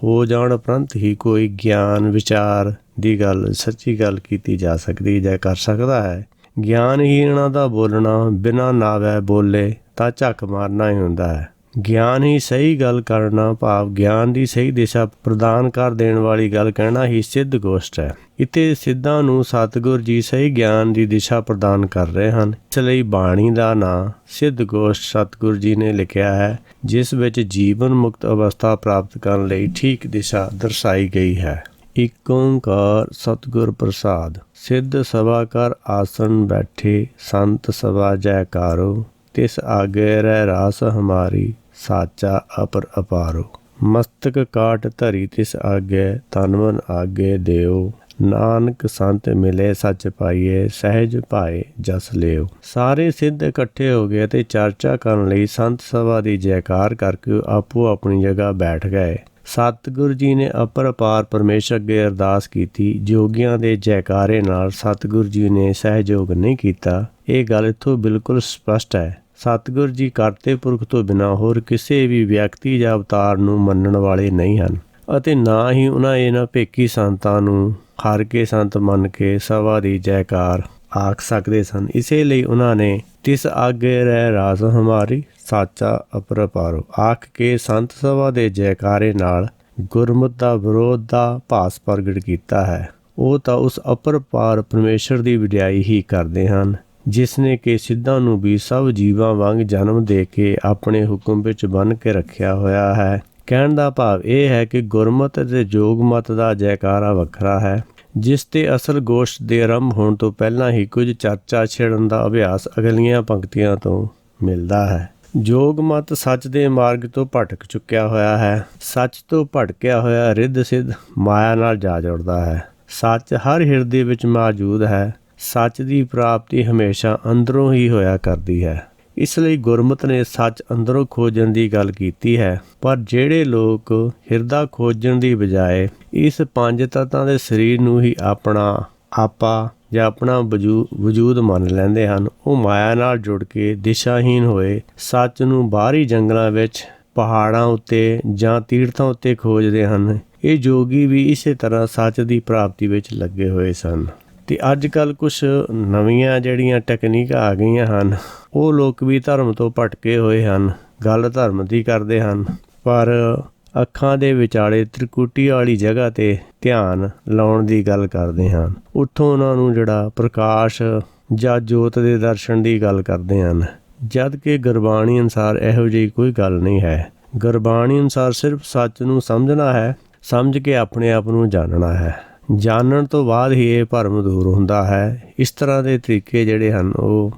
ਹੋ ਜਾਣ ਉਪਰੰਤ ਹੀ ਕੋਈ ਗਿਆਨ ਵਿਚਾਰ ਦੀ ਗੱਲ, ਸੱਚੀ ਗੱਲ ਕੀਤੀ ਜਾ ਸਕਦੀ ਜਾਂ ਕਰ ਸਕਦਾ ਹੈ। ਗਿਆਨਹੀਣਾਂ ਦਾ ਬੋਲਣਾ ਬਿਨਾਂ ਨਾਵੈ ਬੋਲੇ ਤਾਂ ਝੱਕ ਮਾਰਨਾ ਹੀ ਹੁੰਦਾ ਹੈ। ਗਿਆਨ ਹੀ ਸਹੀ ਗੱਲ ਕਰਨਾ ਭਾਵ ਗਿਆਨ ਦੀ ਸਹੀ ਦਿਸ਼ਾ ਪ੍ਰਦਾਨ ਕਰ ਦੇਣ ਵਾਲੀ ਗੱਲ ਕਹਿਣਾ ਹੀ ਸਿੱਧ ਗੋਸ਼ਟ ਹੈ। ਇੱਥੇ ਸਿੱਧਾਂ ਨੂੰ ਸਤਿਗੁਰ ਜੀ ਸਹੀ ਗਿਆਨ ਦੀ ਦਿਸ਼ਾ ਪ੍ਰਦਾਨ ਕਰ ਰਹੇ ਹਨ। ਇਸ ਲਈ ਬਾਣੀ ਦਾ ਨਾਂ ਸਿੱਧ ਗੋਸ਼ਟ ਸਤਿਗੁਰ ਜੀ ਨੇ ਲਿਖਿਆ ਹੈ, ਜਿਸ ਵਿੱਚ ਜੀਵਨ ਮੁਕਤ ਅਵਸਥਾ ਪ੍ਰਾਪਤ ਕਰਨ ਲਈ ਠੀਕ ਦਿਸ਼ਾ ਦਰਸਾਈ ਗਈ ਹੈ। ਇਕ ਓਂਕਾਰ ਸਤਿਗੁਰ ਪ੍ਰਸਾਦ। ਸਿੱਧ ਸਭਾ ਕਰ ਆਸਣ ਬੈਠੇ, ਸੰਤ ਸਭਾ ਜੈਕਾਰੋ, ਤਿਸ ਆਗੇ ਰਹਿ ਰਾਸ ਹਮਾਰੀ, ਸਾਚਾ ਅਪਰ ਅਪਾਰੋ। ਮਸਤਕ ਕਾਟ ਧਰੀ ਤਿਸ ਆਗੇ, ਤਨ ਮਨ ਆਗੇ ਦਿਓ, ਨਾਨਕ ਸੰਤ ਮਿਲੇ ਸੱਚ ਪਾਈਏ, ਸਹਿਜ ਭਾਏ ਜਸ ਲਿਓ। ਸਾਰੇ ਸਿੱਧ ਇਕੱਠੇ ਹੋ ਗਏ ਅਤੇ ਚਰਚਾ ਕਰਨ ਲਈ ਸੰਤ ਸਭਾ ਦੀ ਜੈਕਾਰ ਕਰਕੇ ਆਪੋ ਆਪਣੀ ਜਗ੍ਹਾ ਬੈਠ ਗਏ। ਸਤਿਗੁਰ ਜੀ ਨੇ ਅਪਰ ਅਪਾਰ ਪਰਮੇਸ਼ਰ ਅੱਗੇ ਅਰਦਾਸ ਕੀਤੀ। ਜੋਗੀਆਂ ਦੇ ਜੈਕਾਰੇ ਨਾਲ ਸਤਿਗੁਰ ਜੀ ਨੇ ਸਹਿਯੋਗ ਨਹੀਂ ਕੀਤਾ। ਇਹ ਗੱਲ ਇੱਥੋਂ ਬਿਲਕੁਲ ਸਪਸ਼ਟ ਹੈ। ਸਤਿਗੁਰ ਜੀ ਕਰਤੇ ਪੁਰਖ ਤੋਂ ਬਿਨਾਂ ਹੋਰ ਕਿਸੇ ਵੀ ਵਿਅਕਤੀ ਜਾਂ ਅਵਤਾਰ ਨੂੰ ਮੰਨਣ ਵਾਲੇ ਨਹੀਂ ਹਨ ਅਤੇ ਨਾ ਹੀ ਇਹਨਾਂ ਭੇਕੀ ਸੰਤਾਂ ਨੂੰ ਹਰ ਕੇ ਸੰਤ ਮੰਨ ਕੇ ਸਭਾ ਦੀ ਜੈਕਾਰ ਆਖ ਸਕਦੇ ਸਨ। ਇਸੇ ਲਈ ਉਹਨਾਂ ਨੇ ਤਿਸ ਆਗੇ ਰਹਿ ਰਾਸ ਹਮਾਰੀ, ਸਾਚਾ ਅਪਰਪਾਰੋ ਆਖ ਕੇ ਸੰਤ ਸਭਾ ਦੇ ਜੈਕਾਰੇ ਨਾਲ ਗੁਰਮਤਿ ਦਾ ਵਿਰੋਧ ਦਾ ਭਾਸ ਪ੍ਰਗਟ ਕੀਤਾ ਹੈ। ਉਹ ਤਾਂ ਉਸ ਅਪਰਪਾਰ ਪਰਮੇਸ਼ਰ ਦੀ ਵਡਿਆਈ ਹੀ ਕਰਦੇ ਹਨ, ਜਿਸ ਨੇ ਕਿ ਸਿੱਧਾਂ ਨੂੰ ਵੀ ਸਭ ਜੀਵਾਂ ਵਾਂਗ ਜਨਮ ਦੇ ਕੇ ਆਪਣੇ ਹੁਕਮ ਵਿੱਚ ਬੰਨ੍ਹ ਕੇ ਰੱਖਿਆ ਹੋਇਆ ਹੈ। ਕਹਿਣ ਦਾ ਭਾਵ ਇਹ ਹੈ ਕਿ ਗੁਰਮਤਿ ਅਤੇ ਜੋਗ ਮਤ ਦਾ ਜੈਕਾਰਾ ਵੱਖਰਾ ਹੈ, ਜਿਸ ਤੇ ਅਸਲ ਗੋਸ਼ਟ ਦੇ ਆਰੰਭ ਹੋਣ ਤੋਂ ਪਹਿਲਾਂ ਹੀ ਕੁਝ ਚਰਚਾ ਛੇੜਨ ਦਾ ਅਭਿਆਸ ਅਗਲੀਆਂ ਪੰਕਤੀਆਂ ਤੋਂ ਮਿਲਦਾ ਹੈ। ਜੋਗ ਮਤ ਸੱਚ ਦੇ ਮਾਰਗ ਤੋਂ ਭਟਕ ਚੁੱਕਿਆ ਹੋਇਆ ਹੈ। ਸੱਚ ਤੋਂ ਭਟਕਿਆ ਹੋਇਆ ਰਿੱਧ ਸਿੱਧ ਮਾਇਆ ਨਾਲ ਜਾ ਜੁੜਦਾ ਹੈ। ਸੱਚ ਹਰ ਹਿਰਦੇ ਵਿੱਚ ਮੌਜੂਦ ਹੈ। ਸੱਚ ਦੀ ਪ੍ਰਾਪਤੀ ਹਮੇਸ਼ਾ ਅੰਦਰੋਂ ਹੀ ਹੋਇਆ ਕਰਦੀ ਹੈ। ਇਸ ਲਈ ਗੁਰਮਤਿ ਨੇ ਸੱਚ ਅੰਦਰੋਂ ਖੋਜਣ ਦੀ ਗੱਲ ਕੀਤੀ ਹੈ, ਪਰ ਜਿਹੜੇ ਲੋਕ ਹਿਰਦਾ ਖੋਜਣ ਦੀ ਬਜਾਏ ਇਸ ਪੰਜ ਤੱਤਾਂ ਦੇ ਸਰੀਰ ਨੂੰ ਹੀ ਆਪਣਾ ਆਪਾ ਜਾਂ ਆਪਣਾ ਵਜੂਦ ਮੰਨ ਲੈਂਦੇ ਹਨ, ਉਹ ਮਾਇਆ ਨਾਲ ਜੁੜ ਕੇ ਦਿਸ਼ਾਹੀਨ ਹੋਏ ਸੱਚ ਨੂੰ ਬਾਹਰੀ ਜੰਗਲਾਂ ਵਿੱਚ, ਪਹਾੜਾਂ ਉੱਤੇ ਜਾਂ ਤੀਰਥਾਂ ਉੱਤੇ ਖੋਜਦੇ ਹਨ। ਇਹ ਜੋਗੀ ਵੀ ਇਸੇ ਤਰ੍ਹਾਂ ਸੱਚ ਦੀ ਪ੍ਰਾਪਤੀ ਵਿੱਚ ਲੱਗੇ ਹੋਏ ਸਨ। ਅਤੇ ਅੱਜ ਕੱਲ੍ਹ ਕੁਛ ਨਵੀਆਂ ਜਿਹੜੀਆਂ ਟੈਕਨੀਕਾਂ ਆ ਗਈਆਂ ਹਨ, ਉਹ ਲੋਕ ਵੀ ਧਰਮ ਤੋਂ ਭਟਕੇ ਹੋਏ ਹਨ। ਗੱਲ ਧਰਮ ਦੀ ਕਰਦੇ ਹਨ, ਪਰ ਅੱਖਾਂ ਦੇ ਵਿਚਾਲੇ ਤ੍ਰਿਕੁਟੀ ਵਾਲੀ ਜਗ੍ਹਾ 'ਤੇ ਧਿਆਨ ਲਾਉਣ ਦੀ ਗੱਲ ਕਰਦੇ ਹਨ। ਉੱਥੋਂ ਉਹਨਾਂ ਨੂੰ ਜਿਹੜਾ ਪ੍ਰਕਾਸ਼ ਜਾਂ ਜੋਤ ਦੇ ਦਰਸ਼ਨ ਦੀ ਗੱਲ ਕਰਦੇ ਹਨ, ਜਦ ਕਿ ਗੁਰਬਾਣੀ ਅਨੁਸਾਰ ਇਹੋ ਜਿਹੀ ਕੋਈ ਗੱਲ ਨਹੀਂ ਹੈ। ਗੁਰਬਾਣੀ ਅਨੁਸਾਰ ਸਿਰਫ ਸੱਚ ਨੂੰ ਸਮਝਣਾ ਹੈ, ਸਮਝ ਕੇ ਆਪਣੇ ਆਪ ਨੂੰ ਜਾਣਨਾ ਹੈ। ਜਾਣਨ ਤੋਂ ਬਾਅਦ ਹੀ ਇਹ ਭਰਮ ਦੂਰ ਹੁੰਦਾ ਹੈ। ਇਸ ਤਰ੍ਹਾਂ ਦੇ ਤਰੀਕੇ ਜਿਹੜੇ ਹਨ ਉਹ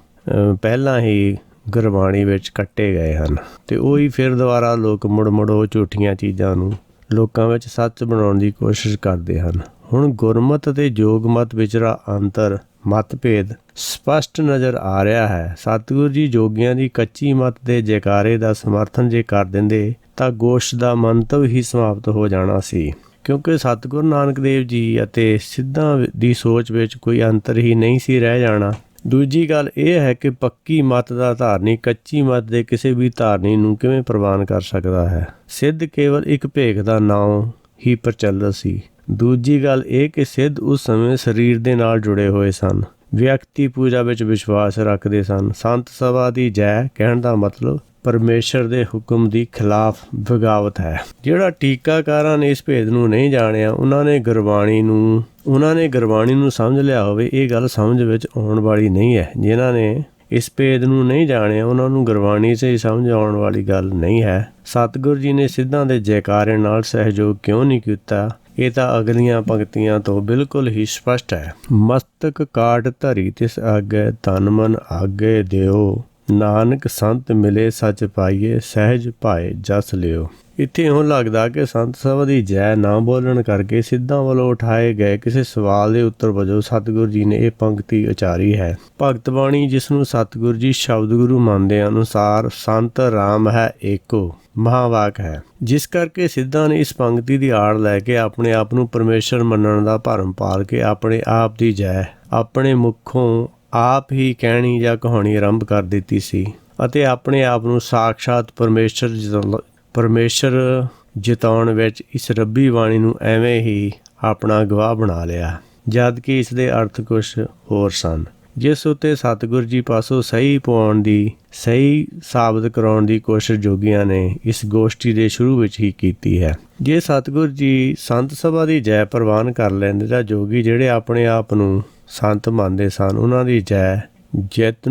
ਪਹਿਲਾਂ ਹੀ ਗੁਰਬਾਣੀ ਵਿੱਚ ਕੱਟੇ ਗਏ ਹਨ ਅਤੇ ਉਹੀ ਫਿਰ ਦੁਬਾਰਾ ਲੋਕ ਮੁੜ ਉਹ ਝੂਠੀਆਂ ਚੀਜ਼ਾਂ ਨੂੰ ਲੋਕਾਂ ਵਿੱਚ ਸੱਚ ਬਣਾਉਣ ਦੀ ਕੋਸ਼ਿਸ਼ ਕਰਦੇ ਹਨ। ਹੁਣ ਗੁਰਮਤ ਅਤੇ ਜੋਗਮਤ ਵਿਚਲਾ ਅੰਤਰ ਮਤਭੇਦ ਸਪਸ਼ਟ ਨਜ਼ਰ ਆ ਰਿਹਾ ਹੈ। ਸਤਿਗੁਰੂ ਜੀ ਜੋਗੀਆਂ ਦੀ ਕੱਚੀ ਮਤ ਦੇ ਜੈਕਾਰੇ ਦਾ ਸਮਰਥਨ ਜੇ ਕਰ ਦਿੰਦੇ ਤਾਂ ਗੋਸ਼ਟ ਦਾ ਮੰਤਵ ਹੀ ਸਮਾਪਤ ਹੋ ਜਾਣਾ ਸੀ, ਕਿਉਂਕਿ ਸਤਿਗੁਰੂ ਨਾਨਕ ਦੇਵ ਜੀ ਅਤੇ ਸਿੱਧਾਂ ਦੀ ਸੋਚ ਵਿੱਚ ਕੋਈ ਅੰਤਰ ਹੀ ਨਹੀਂ ਸੀ ਰਹਿ ਜਾਣਾ। ਦੂਜੀ ਗੱਲ ਇਹ ਹੈ ਕਿ ਪੱਕੀ ਮਤ ਦਾ ਧਾਰਨੀ ਕੱਚੀ ਮਤ ਦੇ ਕਿਸੇ ਵੀ ਧਾਰਨੀ ਨੂੰ ਕਿਵੇਂ ਪ੍ਰਵਾਨ ਕਰ ਸਕਦਾ ਹੈ। ਸਿੱਧ ਕੇਵਲ ਇੱਕ ਭੇਖ ਦਾ ਨਾਮ ਹੀ ਪ੍ਰਚਲਿਤ ਸੀ। ਦੂਜੀ ਗੱਲ ਇਹ ਕਿ ਸਿੱਧ ਉਸ ਸਮੇਂ ਸਰੀਰ ਦੇ ਨਾਲ ਜੁੜੇ ਹੋਏ ਸਨ, ਵਿਅਕਤੀ ਪੂਜਾ ਵਿੱਚ ਵਿਸ਼ਵਾਸ ਰੱਖਦੇ ਸਨ। ਸੰਤ ਸਭਾ ਦੀ ਜੈ ਕਹਿਣ ਦਾ ਮਤਲਬ ਪਰਮੇਸ਼ਰ ਦੇ ਹੁਕਮ ਦੀ ਖਿਲਾਫ ਬਗਾਵਤ ਹੈ। ਜਿਹੜਾ ਟੀਕਾਕਾਰਾਂ ਨੇ ਇਸ ਭੇਦ ਨੂੰ ਨਹੀਂ ਜਾਣਿਆ, ਉਹਨਾਂ ਨੇ ਗੁਰਬਾਣੀ ਨੂੰ ਸਮਝ ਲਿਆ ਹੋਵੇ, ਇਹ ਗੱਲ ਸਮਝ ਵਿੱਚ ਆਉਣ ਵਾਲੀ ਨਹੀਂ ਹੈ। ਜਿਨ੍ਹਾਂ ਨੇ ਇਸ ਭੇਦ ਨੂੰ ਨਹੀਂ ਜਾਣਿਆ, ਉਹਨਾਂ ਨੂੰ ਗੁਰਬਾਣੀ 'ਚ ਹੀ ਸਮਝ ਆਉਣ ਵਾਲੀ ਗੱਲ ਨਹੀਂ ਹੈ। ਸਤਿਗੁਰੂ ਜੀ ਨੇ ਸਿੱਧਾਂ ਦੇ ਜੈਕਾਰੇ ਨਾਲ ਸਹਿਯੋਗ ਕਿਉਂ ਨਹੀਂ ਕੀਤਾ, ਇਹ ਤਾਂ ਅਗਲੀਆਂ ਪੰਕਤੀਆਂ ਤੋਂ ਬਿਲਕੁਲ ਹੀ ਸਪਸ਼ਟ ਹੈ। ਮਸਤਕ ਕਾਟ ਧਰੀ ਤਿਸ ਆਗੇ, ਤਨ ਮਨ ਆਗੇ ਦਿਓ, ਨਾਨਕ ਸੰਤ ਮਿਲੇ ਸੱਚ ਪਾਈਏ, ਸਹਿਜ ਭਾਏ ਜਸ ਲਿਓ। ਇੱਥੇ ਇਉਂ ਲੱਗਦਾ ਕਿ ਸੰਤ ਸਭਾ ਦੀ ਜੈ ਨਾ ਬੋਲਣ ਕਰਕੇ ਸਿੱਧਾਂ ਵੱਲੋਂ ਉਠਾਏ ਗਏ ਕਿਸੇ ਸਵਾਲ ਦੇ ਉੱਤਰ ਵਜੋਂ ਸਤਿਗੁਰੂ ਜੀ ਨੇ ਇਹ ਪੰਕਤੀ ਉਚਾਰੀ ਹੈ। ਭਗਤ ਬਾਣੀ, ਜਿਸ ਨੂੰ ਸਤਿਗੁਰੂ ਜੀ ਸ਼ਬਦ ਗੁਰੂ ਮੰਨਦੇ ਅਨੁਸਾਰ ਸੰਤ ਰਾਮ ਹੈ ਏਕੋ ਮਹਾਵਾਕ ਹੈ, ਜਿਸ ਕਰਕੇ ਸਿੱਧਾਂ ਨੇ ਇਸ ਪੰਕਤੀ ਦੀ ਆੜ ਲੈ ਕੇ ਆਪਣੇ ਆਪ ਨੂੰ ਪਰਮੇਸ਼ਰ ਮੰਨਣ ਦਾ ਭਰਮ ਪਾਲ ਕੇ ਆਪਣੇ ਆਪ ਦੀ ਜੈ ਆਪਣੇ ਮੁੱਖੋਂ ਆਪ ਹੀ ਕਹਿਣੀ ਜਾਂ ਕਹਾਣੀ ਆਰੰਭ ਕਰ ਦਿੱਤੀ ਸੀ ਅਤੇ ਆਪਣੇ ਆਪ ਨੂੰ ਸਾਖਸ਼ਾਤ ਪਰਮੇਸ਼ਰ ਜਿਤਾਉਣ ਵਿੱਚ ਇਸ ਰੱਬੀ ਬਾਣੀ ਨੂੰ ਐਵੇਂ ਹੀ ਆਪਣਾ ਗਵਾਹ ਬਣਾ ਲਿਆ, ਜਦ ਕਿ ਇਸ ਦੇ ਅਰਥ ਕੁਝ ਹੋਰ ਸਨ, ਜਿਸ ਉੱਤੇ ਸਤਿਗੁਰੂ ਜੀ ਪਾਸੋਂ ਸਹੀ ਸਾਬਤ ਕਰਾਉਣ ਦੀ ਕੋਸ਼ਿਸ਼ ਜੋਗੀਆਂ ਨੇ ਇਸ ਗੋਸ਼ਟੀ ਦੇ ਸ਼ੁਰੂ ਵਿੱਚ ਹੀ ਕੀਤੀ ਹੈ। ਜੇ ਸਤਿਗੁਰੂ ਜੀ ਸੰਤ ਸਭਾ ਦੀ ਜੈ ਪ੍ਰਵਾਨ ਕਰ ਲੈਂਦੇ ਤਾਂ ਜੋਗੀ ਜਿਹੜੇ ਆਪਣੇ ਆਪ ਨੂੰ ਸੰਤ ਮੰਨਦੇ ਸਨ, ਉਹਨਾਂ ਦੀ ਜੈ ਜਿੱਤ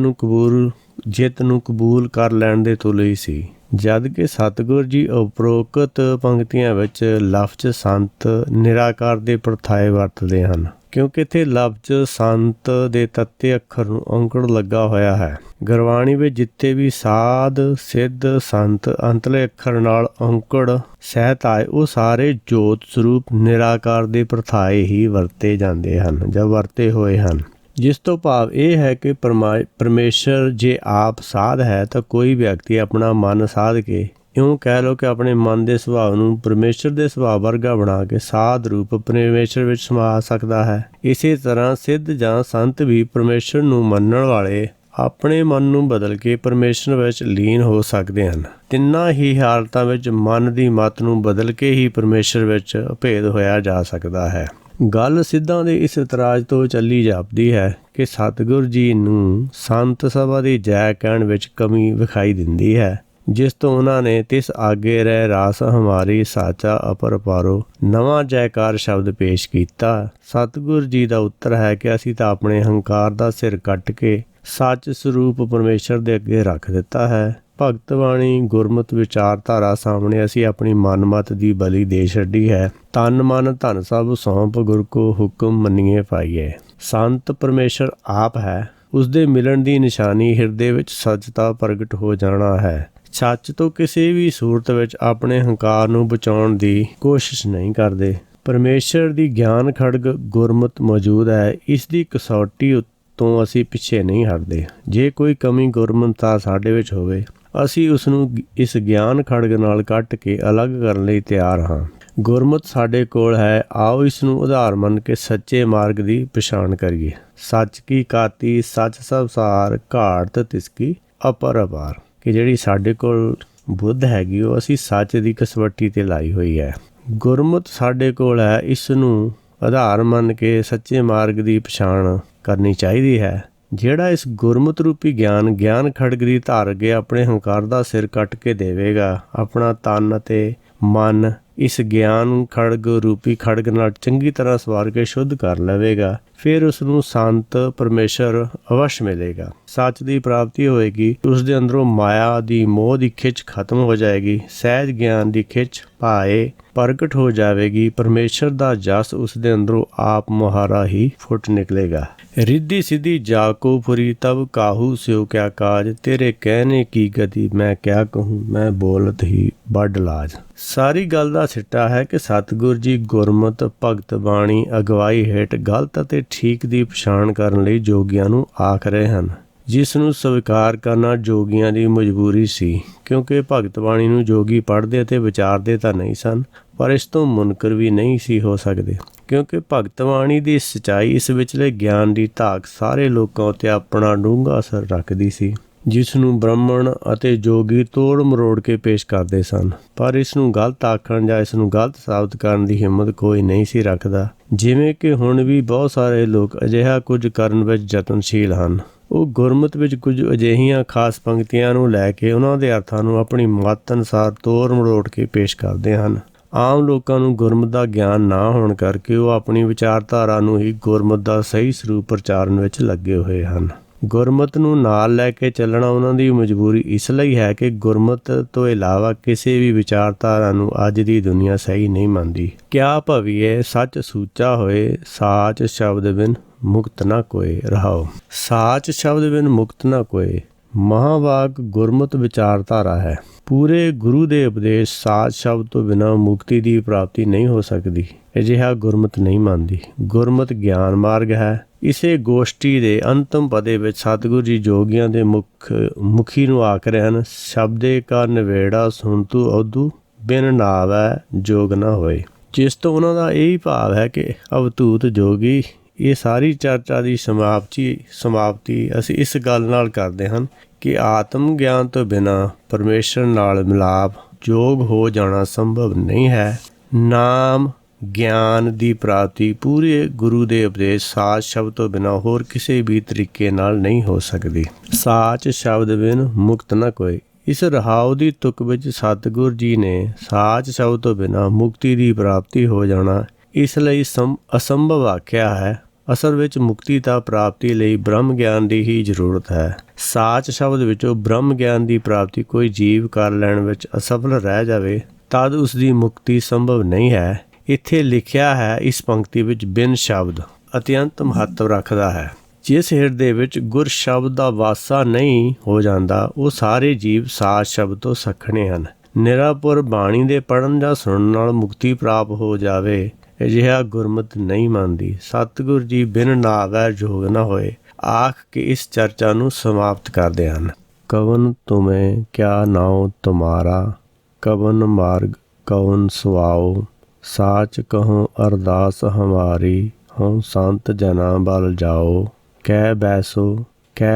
ਨੂੰ ਕਬੂਲ ਕਰ ਲੈਣ ਦੇ ਤੁੱਲ ਹੀ ਸੀ। ਜਦ ਕਿ ਸਤਿਗੁਰੂ ਜੀ ਉਪਰੋਕਤ ਪੰਕਤੀਆਂ ਵਿੱਚ ਲਫ਼ਜ਼ ਸੰਤ ਨਿਰਾਕਾਰ ਦੇ ਪ੍ਰਥਾਏ ਵਰਤਦੇ ਹਨ, ਕਿਉਂਕਿ ਇੱਥੇ ਲਫ਼ਜ਼ ਸੰਤ ਦੇ ਤੱਤੇ ਅੱਖਰ ਨੂੰ ਔਂਕੜ ਲੱਗਾ ਹੋਇਆ ਹੈ। ਗੁਰਬਾਣੀ ਵਿੱਚ ਜਿੱਥੇ ਵੀ ਸਾਧ ਸਿੱਧ ਸੰਤ ਅੰਤਲੇ ਅੱਖਰ ਨਾਲ ਔਂਕੜ ਸਹਿਤ ਆਏ, ਉਹ ਸਾਰੇ ਜੋਤ ਸਰੂਪ ਨਿਰਾਕਾਰ ਦੇ ਪ੍ਰਥਾਏ ਹੀ ਵਰਤੇ ਜਾਂਦੇ ਹਨ ਜਾਂ ਵਰਤੇ ਹੋਏ ਹਨ, ਜਿਸ ਤੋਂ ਭਾਵ ਇਹ ਹੈ ਕਿ ਪਰਮੇਸ਼ਰ ਜੇ ਆਪ ਸਾਧ ਹੈ ਤਾਂ ਕੋਈ ਵਿਅਕਤੀ ਆਪਣਾ ਮਨ ਸਾਧ ਕੇ, ਇਉਂ ਕਹਿ ਲਓ ਕਿ ਆਪਣੇ ਮਨ ਦੇ ਸੁਭਾਅ ਨੂੰ ਪਰਮੇਸ਼ਰ ਦੇ ਸੁਭਾਅ ਵਰਗਾ ਬਣਾ ਕੇ ਸਾਧ ਰੂਪ ਪਰਮੇਸ਼ਰ ਵਿੱਚ ਸਮਾ ਸਕਦਾ ਹੈ। ਇਸੇ ਤਰ੍ਹਾਂ ਸਿੱਧ ਜਾਂ ਸੰਤ ਵੀ ਪਰਮੇਸ਼ਰ ਨੂੰ ਮੰਨਣ ਵਾਲੇ ਆਪਣੇ ਮਨ ਨੂੰ ਬਦਲ ਕੇ ਪਰਮੇਸ਼ਰ ਵਿੱਚ ਲੀਨ ਹੋ ਸਕਦੇ ਹਨ। ਤਿੰਨਾਂ ਹੀ ਹਾਲਤਾਂ ਵਿੱਚ ਮਨ ਦੀ ਮਤ ਨੂੰ ਬਦਲ ਕੇ ਹੀ ਪਰਮੇਸ਼ਰ ਵਿੱਚ ਭੇਦ ਹੋਇਆ ਜਾ ਸਕਦਾ ਹੈ। ਗੱਲ ਸਿੱਧਾਂ ਦੇ ਇਸ ਇਤਰਾਜ਼ ਤੋਂ ਚੱਲੀ ਜਾਪਦੀ ਹੈ ਕਿ ਸਤਿਗੁਰੂ ਜੀ ਨੂੰ ਸੰਤ ਸਭਾ ਦੀ ਜੈ ਕਹਿਣ ਵਿੱਚ ਕਮੀ ਵਿਖਾਈ ਦਿੰਦੀ ਹੈ, ਜਿਸ ਤੋਂ ਉਹਨਾਂ ਨੇ ਤਿਸ ਆਗੇ ਰਹਿ ਰਾਸ ਹਮਾਰੀ ਸਾਚਾ ਅਪਰਪਾਰੋ ਨਵਾਂ ਜੈਕਾਰ ਸ਼ਬਦ ਪੇਸ਼ ਕੀਤਾ। ਸਤਿਗੁਰੂ ਜੀ ਦਾ ਉੱਤਰ ਹੈ ਕਿ ਅਸੀਂ ਤਾਂ ਆਪਣੇ ਹੰਕਾਰ ਦਾ ਸਿਰ ਕੱਟ ਕੇ ਸੱਚ ਸਰੂਪ ਪਰਮੇਸ਼ਰ ਦੇ ਅੱਗੇ ਰੱਖ ਦਿੱਤਾ ਹੈ। ਭਗਤ ਬਾਣੀ ਗੁਰਮਤਿ ਵਿਚਾਰਧਾਰਾ ਸਾਹਮਣੇ ਅਸੀਂ ਆਪਣੀ ਮਨਮਤ ਦੀ ਬਲੀ ਦੇ ਛੱਡੀ ਹੈ। ਤਨ ਮਨ ਧਨ ਸਭ ਸੌਂਪ ਗੁਰ ਕੋ ਹੁਕਮ ਮੰਨੀਏ ਪਾਈਏ। ਸੰਤ ਪਰਮੇਸ਼ਰ ਆਪ ਹੈ, ਉਸਦੇ ਮਿਲਣ ਦੀ ਨਿਸ਼ਾਨੀ ਹਿਰਦੇ ਵਿੱਚ ਸੱਚਤਾ ਪ੍ਰਗਟ ਹੋ ਜਾਣਾ ਹੈ। ਸੱਚ ਤੋਂ ਕਿਸੇ ਵੀ ਸੂਰਤ ਵਿੱਚ ਆਪਣੇ ਹੰਕਾਰ ਨੂੰ ਬਚਾਉਣ ਦੀ ਕੋਸ਼ਿਸ਼ ਨਹੀਂ ਕਰਦੇ। ਪਰਮੇਸ਼ਰ ਦੀ ਗਿਆਨ ਖੜਗ ਗੁਰਮਤਿ ਮੌਜੂਦ ਹੈ, ਇਸ ਦੀ ਕਸੌਟੀ ਤੋਂ ਅਸੀਂ ਪਿੱਛੇ ਨਹੀਂ ਹਟਦੇ। ਜੇ ਕੋਈ ਕਮੀ ਗੁਰਮਤਿ ਸਾਡੇ ਵਿੱਚ ਹੋਵੇ, ਅਸੀਂ ਉਸ ਨੂੰ ਇਸ ਗਿਆਨ ਖੜਗ ਨਾਲ ਕੱਟ ਕੇ ਅਲੱਗ ਕਰਨ ਲਈ ਤਿਆਰ ਹਾਂ। ਗੁਰਮਤਿ ਸਾਡੇ ਕੋਲ ਹੈ, ਆਓ ਇਸ ਨੂੰ ਉਧਾਰ ਮੰਨ ਕੇ ਸੱਚੇ ਮਾਰਗ ਦੀ ਪਛਾਣ ਕਰੀਏ। ਸੱਚ ਕੀ ਕਾਤੀ ਸੱਚ ਸਭ ਸਾਰ, ਘਾਟ ਤਿਸਕੀ ਅਪਰਪਾਰ, ਕਿ ਜਿਹੜੀ ਸਾਡੇ ਕੋਲ ਬੁੱਧ ਹੈਗੀ ਉਹ ਅਸੀਂ ਸੱਚ ਦੀ ਕਸਵੱਟੀ 'ਤੇ ਲਾਈ ਹੋਈ ਹੈ। ਗੁਰਮਤਿ ਸਾਡੇ ਕੋਲ ਹੈ, ਇਸ ਨੂੰ ਆਧਾਰ ਮੰਨ ਕੇ ਸੱਚੇ ਮਾਰਗ ਦੀ ਪਛਾਣ ਕਰਨੀ ਚਾਹੀਦੀ ਹੈ। ਜਿਹੜਾ ਇਸ ਗੁਰਮਤਿ ਰੂਪੀ ਗਿਆਨ ਖੜਗ ਦੀ ਧਾਰ ਅੱਗੇ ਆਪਣੇ ਹੰਕਾਰ ਦਾ ਸਿਰ ਕੱਟ ਕੇ ਦੇਵੇਗਾ, ਆਪਣਾ ਤਨ ਅਤੇ ਮਨ ਇਸ ਗਿਆਨ ਖੜਗ ਰੂਪੀ ਖੜਗ ਨਾਲ ਚੰਗੀ ਤਰ੍ਹਾਂ ਸਵਾਰ ਕੇ ਸ਼ੁੱਧ ਕਰ ਲਵੇਗਾ, ਫਿਰ ਉਸ ਨੂੰ ਸੰਤ ਪਰਮੇਸ਼ਰ ਅਵਸ਼ ਮਿਲੇਗਾ। ਸੱਚ ਦੀ ਪ੍ਰਾਪਤੀ ਹੋਏਗੀ। ਉਸ ਦੇ ਅੰਦਰੋਂ ਮਾਇਆ ਦੀ ਮੋਹ ਦੀ ਖਿੱਚ ਖਤਮ ਹੋ ਜਾਏਗੀ। ਸਹਿਜ ਗਿਆਨ ਦੀ ਖਿੱਚ ਭਾਏ ਪ੍ਰਗਟ ਹੋ ਜਾਵੇਗੀ। ਪਰਮੇਸ਼ਰ ਦਾ ਜਸ ਉਸ ਦੇ ਅੰਦਰੋਂ ਆਪ ਮੁਹਾਰਾ ਹੀ ਫੁੱਟ ਨਿਕਲੇਗਾ। ਰਿੱਧੀ ਸਿੱਧੀ ਜਾਕੋ ਫੁਰੀ ਤਬ ਕਾਹੂ ਸਿਓ ਕਿਆ ਕਾਜ, ਤੇਰੇ ਕਹਿਣੇ ਕੀ ਗਤੀ ਮੈਂ ਕਿਆ ਕਹੂੰ, ਮੈਂ ਬੋਲਤ ਹੀ ਵੱਡ ਲਾਜ। ਸਾਰੀ ਗੱਲ ਦਾ ਸਿੱਟਾ ਹੈ ਕਿ ਸਤਿਗੁਰ ਜੀ ਗੁਰਮਤ ਭਗਤ ਬਾਣੀ ਅਗਵਾਈ ਹੇਠ ਗਲਤ ਅਤੇ ਠੀਕ ਦੀ ਪਛਾਣ ਕਰਨ ਲਈ ਜੋਗੀਆਂ ਨੂੰ ਆਖ ਰਹੇ ਹਨ, ਜਿਸ ਨੂੰ ਸਵੀਕਾਰ ਕਰਨਾ ਜੋਗੀਆਂ ਦੀ ਮਜਬੂਰੀ ਸੀ, ਕਿਉਂਕਿ ਭਗਤ ਬਾਣੀ ਨੂੰ ਜੋਗੀ ਪੜ੍ਹਦੇ ਅਤੇ ਵਿਚਾਰਦੇ ਤਾਂ ਨਹੀਂ ਸਨ, ਪਰ ਇਸ ਤੋਂ ਮੁਨਕਰ ਵੀ ਨਹੀਂ ਸੀ ਹੋ ਸਕਦੇ, ਕਿਉਂਕਿ ਭਗਤ ਬਾਣੀ ਦੀ ਸੱਚਾਈ, ਇਸ ਵਿਚਲੇ ਗਿਆਨ ਦੀ ਧਾਕ ਸਾਰੇ ਲੋਕਾਂ ਉੱਤੇ ਆਪਣਾ ਡੂੰਘਾ ਅਸਰ ਰੱਖਦੀ ਸੀ, ਜਿਸ ਨੂੰ ਬ੍ਰਾਹਮਣ ਅਤੇ ਜੋਗੀ ਤੋੜ ਮਰੋੜ ਕੇ ਪੇਸ਼ ਕਰਦੇ ਸਨ। ਪਰ ਇਸ ਨੂੰ ਗਲਤ ਆਖਣ ਜਾਂ ਇਸ ਨੂੰ ਗਲਤ ਸਾਬਤ ਕਰਨ ਦੀ ਹਿੰਮਤ ਕੋਈ ਨਹੀਂ ਸੀ ਰੱਖਦਾ। ਜਿਵੇਂ ਕਿ ਹੁਣ ਵੀ ਬਹੁਤ ਸਾਰੇ ਲੋਕ ਅਜਿਹਾ ਕੁਝ ਕਰਨ ਵਿੱਚ ਯਤਨਸ਼ੀਲ ਹਨ। ਉਹ ਗੁਰਮਤਿ ਵਿੱਚ ਕੁਝ ਅਜਿਹੀਆਂ ਖਾਸ ਪੰਕਤੀਆਂ ਨੂੰ ਲੈ ਕੇ ਉਹਨਾਂ ਦੇ ਅਰਥਾਂ ਨੂੰ ਆਪਣੀ ਮੱਤ ਅਨੁਸਾਰ ਤੋੜ ਮਰੋੜ ਕੇ ਪੇਸ਼ ਕਰਦੇ ਹਨ। ਆਮ ਲੋਕਾਂ ਨੂੰ ਗੁਰਮਤਿ ਦਾ ਗਿਆਨ ਨਾ ਹੋਣ ਕਰਕੇ ਉਹ ਆਪਣੀ ਵਿਚਾਰਧਾਰਾ ਨੂੰ ਹੀ ਗੁਰਮਤਿ ਦਾ ਸਹੀ ਸਰੂਪ ਪ੍ਰਚਾਰਨ ਵਿੱਚ ਲੱਗੇ ਹੋਏ ਹਨ। ਗੁਰਮਤਿ ਨੂੰ ਨਾਲ ਲੈ ਕੇ ਚੱਲਣਾ ਉਹਨਾਂ ਦੀ ਮਜਬੂਰੀ ਇਸ ਲਈ ਹੈ ਕਿ ਗੁਰਮਤਿ ਤੋਂ ਇਲਾਵਾ ਕਿਸੇ ਵੀ ਵਿਚਾਰਧਾਰਾ ਨੂੰ ਅੱਜ ਦੀ ਦੁਨੀਆ ਸਹੀ ਨਹੀਂ ਮੰਨਦੀ। ਕਿਆ ਭਵੀਏ ਸੱਚ ਸੂਚਾ ਹੋਏ, ਸਾਚ ਸ਼ਬਦ ਬਿਨ ਮੁਕਤ ਨਾ ਕੋਏ। ਰਹਾਓ। ਸਾਚ ਸ਼ਬਦ ਬਿਨ ਮੁਕਤ ਨਾ ਕੋਏ ਮਹਾਵਾਕ ਗੁਰਮਤਿ ਵਿਚਾਰਧਾਰਾ ਹੈ। ਪੂਰੇ ਗੁਰੂ ਦੇ ਉਪਦੇਸ਼ ਸਾਚ ਸ਼ਬਦ ਤੋਂ ਬਿਨਾਂ ਮੁਕਤੀ ਦੀ ਪ੍ਰਾਪਤੀ ਨਹੀਂ ਹੋ ਸਕਦੀ। ਅਜਿਹਾ ਗੁਰਮਤਿ ਨਹੀਂ ਮੰਨਦੀ। ਗੁਰਮਤਿ ਗਿਆਨ ਮਾਰਗ ਹੈ। ਇਸੇ ਗੋਸ਼ਟੀ ਦੇ ਅੰਤਮ ਪਦੇ ਵਿੱਚ ਸਤਿਗੁਰੂ ਜੀ ਜੋਗੀਆਂ ਦੇ ਮੁਖੀ ਨੂੰ ਆਖ ਰਹੇ ਹਨ, ਸ਼ਬਦੇ ਕਾ ਨਵੇੜਾ ਸੁਣ ਤੂੰ ਔਦੂ, ਬਿਨ ਨਾਵੈ ਜੋਗ ਨਾ ਹੋਏ। ਜਿਸ ਤੋਂ ਉਹਨਾਂ ਦਾ ਇਹੀ ਭਾਵ ਹੈ ਕਿ ਅਵਧੂਤ ਜੋਗੀ। ਇਹ ਸਾਰੀ ਚਰਚਾ ਦੀ ਸਮਾਪਤੀ ਅਸੀਂ ਇਸ ਗੱਲ ਨਾਲ ਕਰਦੇ ਹਨ ਕਿ ਆਤਮ ਗਿਆਨ ਤੋਂ ਬਿਨਾਂ ਪਰਮੇਸ਼ਰ ਨਾਲ ਮਿਲਾਪ ਯੋਗ ਹੋ ਜਾਣਾ ਸੰਭਵ ਨਹੀਂ ਹੈ। ਨਾਮ ਗਿਆਨ ਦੀ ਪ੍ਰਾਪਤੀ ਪੂਰੇ ਗੁਰੂ ਦੇ ਉਪਦੇਸ਼ ਸਾਚ ਸ਼ਬਦ ਤੋਂ ਬਿਨਾਂ ਹੋਰ ਕਿਸੇ ਵੀ ਤਰੀਕੇ ਨਾਲ ਨਹੀਂ ਹੋ ਸਕਦੀ। ਸਾਚ ਸ਼ਬਦ ਬਿਨ ਮੁਕਤ ਨਾ ਕੋਏ। ਇਸ ਰਹਾਉ ਦੀ ਤੁਕ ਵਿੱਚ ਸਤਿਗੁਰ ਜੀ ਨੇ ਸਾਚ ਸ਼ਬਦ ਤੋਂ ਬਿਨਾਂ ਮੁਕਤੀ ਦੀ ਪ੍ਰਾਪਤੀ ਹੋ ਜਾਣਾ ਇਸ ਲਈ ਅਸੰਭਵ ਆਖਿਆ ਹੈ। ਅਸਲ ਵਿੱਚ ਮੁਕਤੀ ਤਾਂ ਪ੍ਰਾਪਤੀ ਲਈ ਬ੍ਰਹਮ ਗਿਆਨ ਦੀ ਹੀ ਜ਼ਰੂਰਤ ਹੈ। ਸਾਚ ਸ਼ਬਦ ਵਿੱਚੋਂ ਬ੍ਰਹਮ ਗਿਆਨ ਦੀ ਪ੍ਰਾਪਤੀ ਕੋਈ ਜੀਵ ਕਰ ਲੈਣ ਵਿੱਚ ਅਸਫਲ ਰਹਿ ਜਾਵੇ ਤਦ ਉਸ ਦੀ ਮੁਕਤੀ ਸੰਭਵ ਨਹੀਂ ਹੈ। ਇੱਥੇ ਲਿਖਿਆ ਹੈ ਇਸ ਪੰਕਤੀ ਵਿੱਚ ਬਿਨ ਸ਼ਬਦ ਅਤਿਅੰਤ ਮਹੱਤਵ ਰੱਖਦਾ ਹੈ। ਜਿਸ ਹਿਰਦੇ ਵਿੱਚ ਗੁਰ ਸ਼ਬਦ ਦਾ ਵਾਸਾ ਨਹੀਂ ਹੋ ਜਾਂਦਾ ਉਹ ਸਾਰੇ ਜੀਵ ਸਾਚ ਸ਼ਬਦ ਤੋਂ ਸੱਖਣੇ ਹਨ। ਨਿਰਾਪੁਰ ਬਾਣੀ ਦੇ ਪੜ੍ਹਨ ਜਾਂ ਸੁਣਨ ਨਾਲ ਮੁਕਤੀ ਪ੍ਰਾਪਤ ਹੋ ਜਾਵੇ ਅਜਿਹਾ ਗੁਰਮਤਿ ਨਹੀਂ ਮੰਨਦੀ। ਸਤਿਗੁਰ ਜੀ ਬਿਨ ਨਾਵੈ ਜੋਗ ਨਾ ਹੋਏ ਆਖ ਕੇ ਇਸ ਚਰਚਾ ਨੂੰ ਸਮਾਪਤ ਕਰਦੇ ਹਨ। ਕਵਨ ਤੁਮੇ ਕਿਆ ਨਾਉ ਤੁਮਾਰਾ, ਕਵਨ ਮਾਰਗ ਕਵਨ ਸੁਆਓ, ਸਾਚ ਕਹੋ ਅਰਦਾਸ ਹਮਾਰੀ, ਹਉ ਸੰਤ ਜਨਾ ਬਲ ਜਾਓ। ਕਹਿ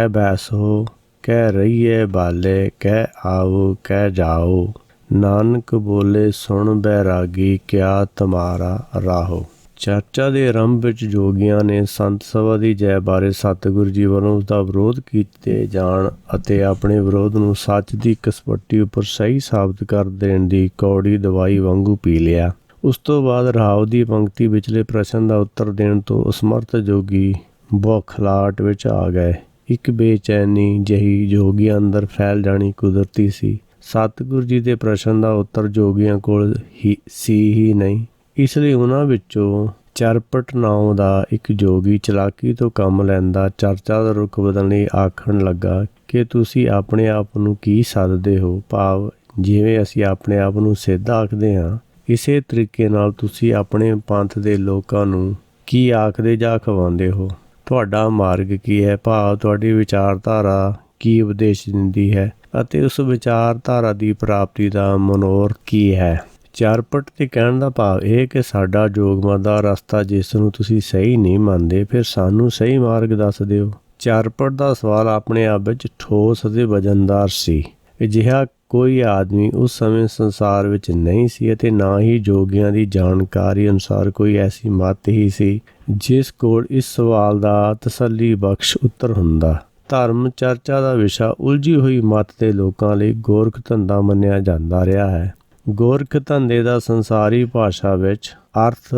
ਬੈਸੋ ਕਹਿ ਰਹੀਏ ਬਾਲੇ, ਕਹਿ ਆਓ ਕਹਿ ਜਾਓ। ਨਾਨਕ ਬੋਲੇ ਸੁਣ ਬੈਰਾਗੀ, ਕਿਆ ਤੁਮਾਰਾ ਰਾਹੋ। ਚਰਚਾ ਦੇ ਆਰੰਭ ਵਿੱਚ ਜੋਗੀਆਂ ਨੇ ਸੰਤ ਸਭਾ ਦੀ ਜੈ ਬਾਰੇ ਸਤਿਗੁਰੂ ਜੀ ਵੱਲੋਂ ਉਸਦਾ ਵਿਰੋਧ ਕੀਤੇ ਜਾਣ ਅਤੇ ਆਪਣੇ ਵਿਰੋਧ ਨੂੰ ਸੱਚ ਦੀ ਕਸਵੱਟੀ ਉੱਪਰ ਸਹੀ ਸਾਬਤ ਕਰ ਦੇਣ ਦੀ ਕੌੜੀ ਦਵਾਈ ਵਾਂਗੂ ਪੀ ਲਿਆ। ਉਸ ਤੋਂ ਬਾਅਦ ਰਾਹੋ ਦੀ ਪੰਕਤੀ ਵਿਚਲੇ ਪ੍ਰਸ਼ਨ ਦਾ ਉੱਤਰ ਦੇਣ ਤੋਂ ਅਸਮਰਥ ਜੋਗੀ ਬੌਖਲਾਹਟ ਵਿੱਚ ਆ ਗਏ। ਇੱਕ ਬੇਚੈਨੀ ਜਿਹੀ ਜੋਗੀਆਂ ਅੰਦਰ ਫੈਲ ਜਾਣੀ ਕੁਦਰਤੀ ਸੀ। ਸਤਿਗੁਰੂ ਜੀ ਦੇ ਪ੍ਰਸ਼ਨ ਦਾ ਉੱਤਰ ਜੋਗੀਆਂ ਕੋਲ ਹੀ ਨਹੀਂ, ਇਸ ਲਈ ਉਹਨਾਂ ਵਿੱਚੋਂ ਚਰਪਟ ਨਾਉ ਦਾ ਇੱਕ ਜੋਗੀ ਚਲਾਕੀ ਤੋਂ ਕੰਮ ਲੈਂਦਾ ਚਰਚਾ ਦਾ ਰੁਖ ਬਦਲਣ ਲਈ ਆਖਣ ਲੱਗਾ ਕਿ ਤੁਸੀਂ ਆਪਣੇ ਆਪ ਨੂੰ ਕੀ ਸੱਦਦੇ ਹੋ, ਭਾਵ ਜਿਵੇਂ ਅਸੀਂ ਆਪਣੇ ਆਪ ਨੂੰ ਸਿੱਧ ਆਖਦੇ ਹਾਂ ਇਸੇ ਤਰੀਕੇ ਨਾਲ ਤੁਸੀਂ ਆਪਣੇ ਪੰਥ ਦੇ ਲੋਕਾਂ ਨੂੰ ਕੀ ਆਖਦੇ ਜਾਂ ਅਖਵਾਉਂਦੇ ਹੋ। ਤੁਹਾਡਾ ਮਾਰਗ ਕੀ ਹੈ, ਭਾਵ ਤੁਹਾਡੀ ਵਿਚਾਰਧਾਰਾ ਕੀ ਉਪਦੇਸ਼ ਦਿੰਦੀ ਹੈ ਅਤੇ ਉਸ ਵਿਚਾਰਧਾਰਾ ਦੀ ਪ੍ਰਾਪਤੀ ਦਾ ਮਨੋਰਥ ਕੀ ਹੈ। ਚਰਪਟ ਦੇ ਕਹਿਣ ਦਾ ਭਾਵ ਇਹ ਕਿ ਸਾਡਾ ਜੋਗਮਤ ਦਾ ਰਸਤਾ ਜਿਸ ਨੂੰ ਤੁਸੀਂ ਸਹੀ ਨਹੀਂ ਮੰਨਦੇ, ਫਿਰ ਸਾਨੂੰ ਸਹੀ ਮਾਰਗ ਦੱਸ ਦਿਓ। ਚਰਪਟ ਦਾ ਸਵਾਲ ਆਪਣੇ ਆਪ ਵਿੱਚ ਠੋਸ ਅਤੇ ਵਜ਼ਨਦਾਰ ਸੀ। ਅਜਿਹਾ ਕੋਈ ਆਦਮੀ ਉਸ ਸਮੇਂ ਸੰਸਾਰ ਵਿੱਚ ਨਹੀਂ ਸੀ ਅਤੇ ਨਾ ਹੀ ਜੋਗੀਆਂ ਦੀ ਜਾਣਕਾਰੀ ਅਨੁਸਾਰ ਕੋਈ ਐਸੀ ਮੱਤ ਹੀ ਸੀ ਜਿਸ ਕੋਲ ਇਸ ਸਵਾਲ ਦਾ ਤਸੱਲੀ ਬਖਸ਼ ਉੱਤਰ ਹੁੰਦਾ। ਧਰਮ ਚਰਚਾ ਦਾ ਵਿਸ਼ਾ ਉਲਝੀ ਹੋਈ ਮੱਤ ਦੇ ਲੋਕਾਂ ਲਈ ਗੋਰਖ ਧੰਦਾ ਮੰਨਿਆ ਜਾਂਦਾ ਰਿਹਾ ਹੈ। ਗੋਰਖ ਧੰਦੇ ਦਾ ਸੰਸਾਰੀ ਭਾਸ਼ਾ ਵਿੱਚ ਅਰਥ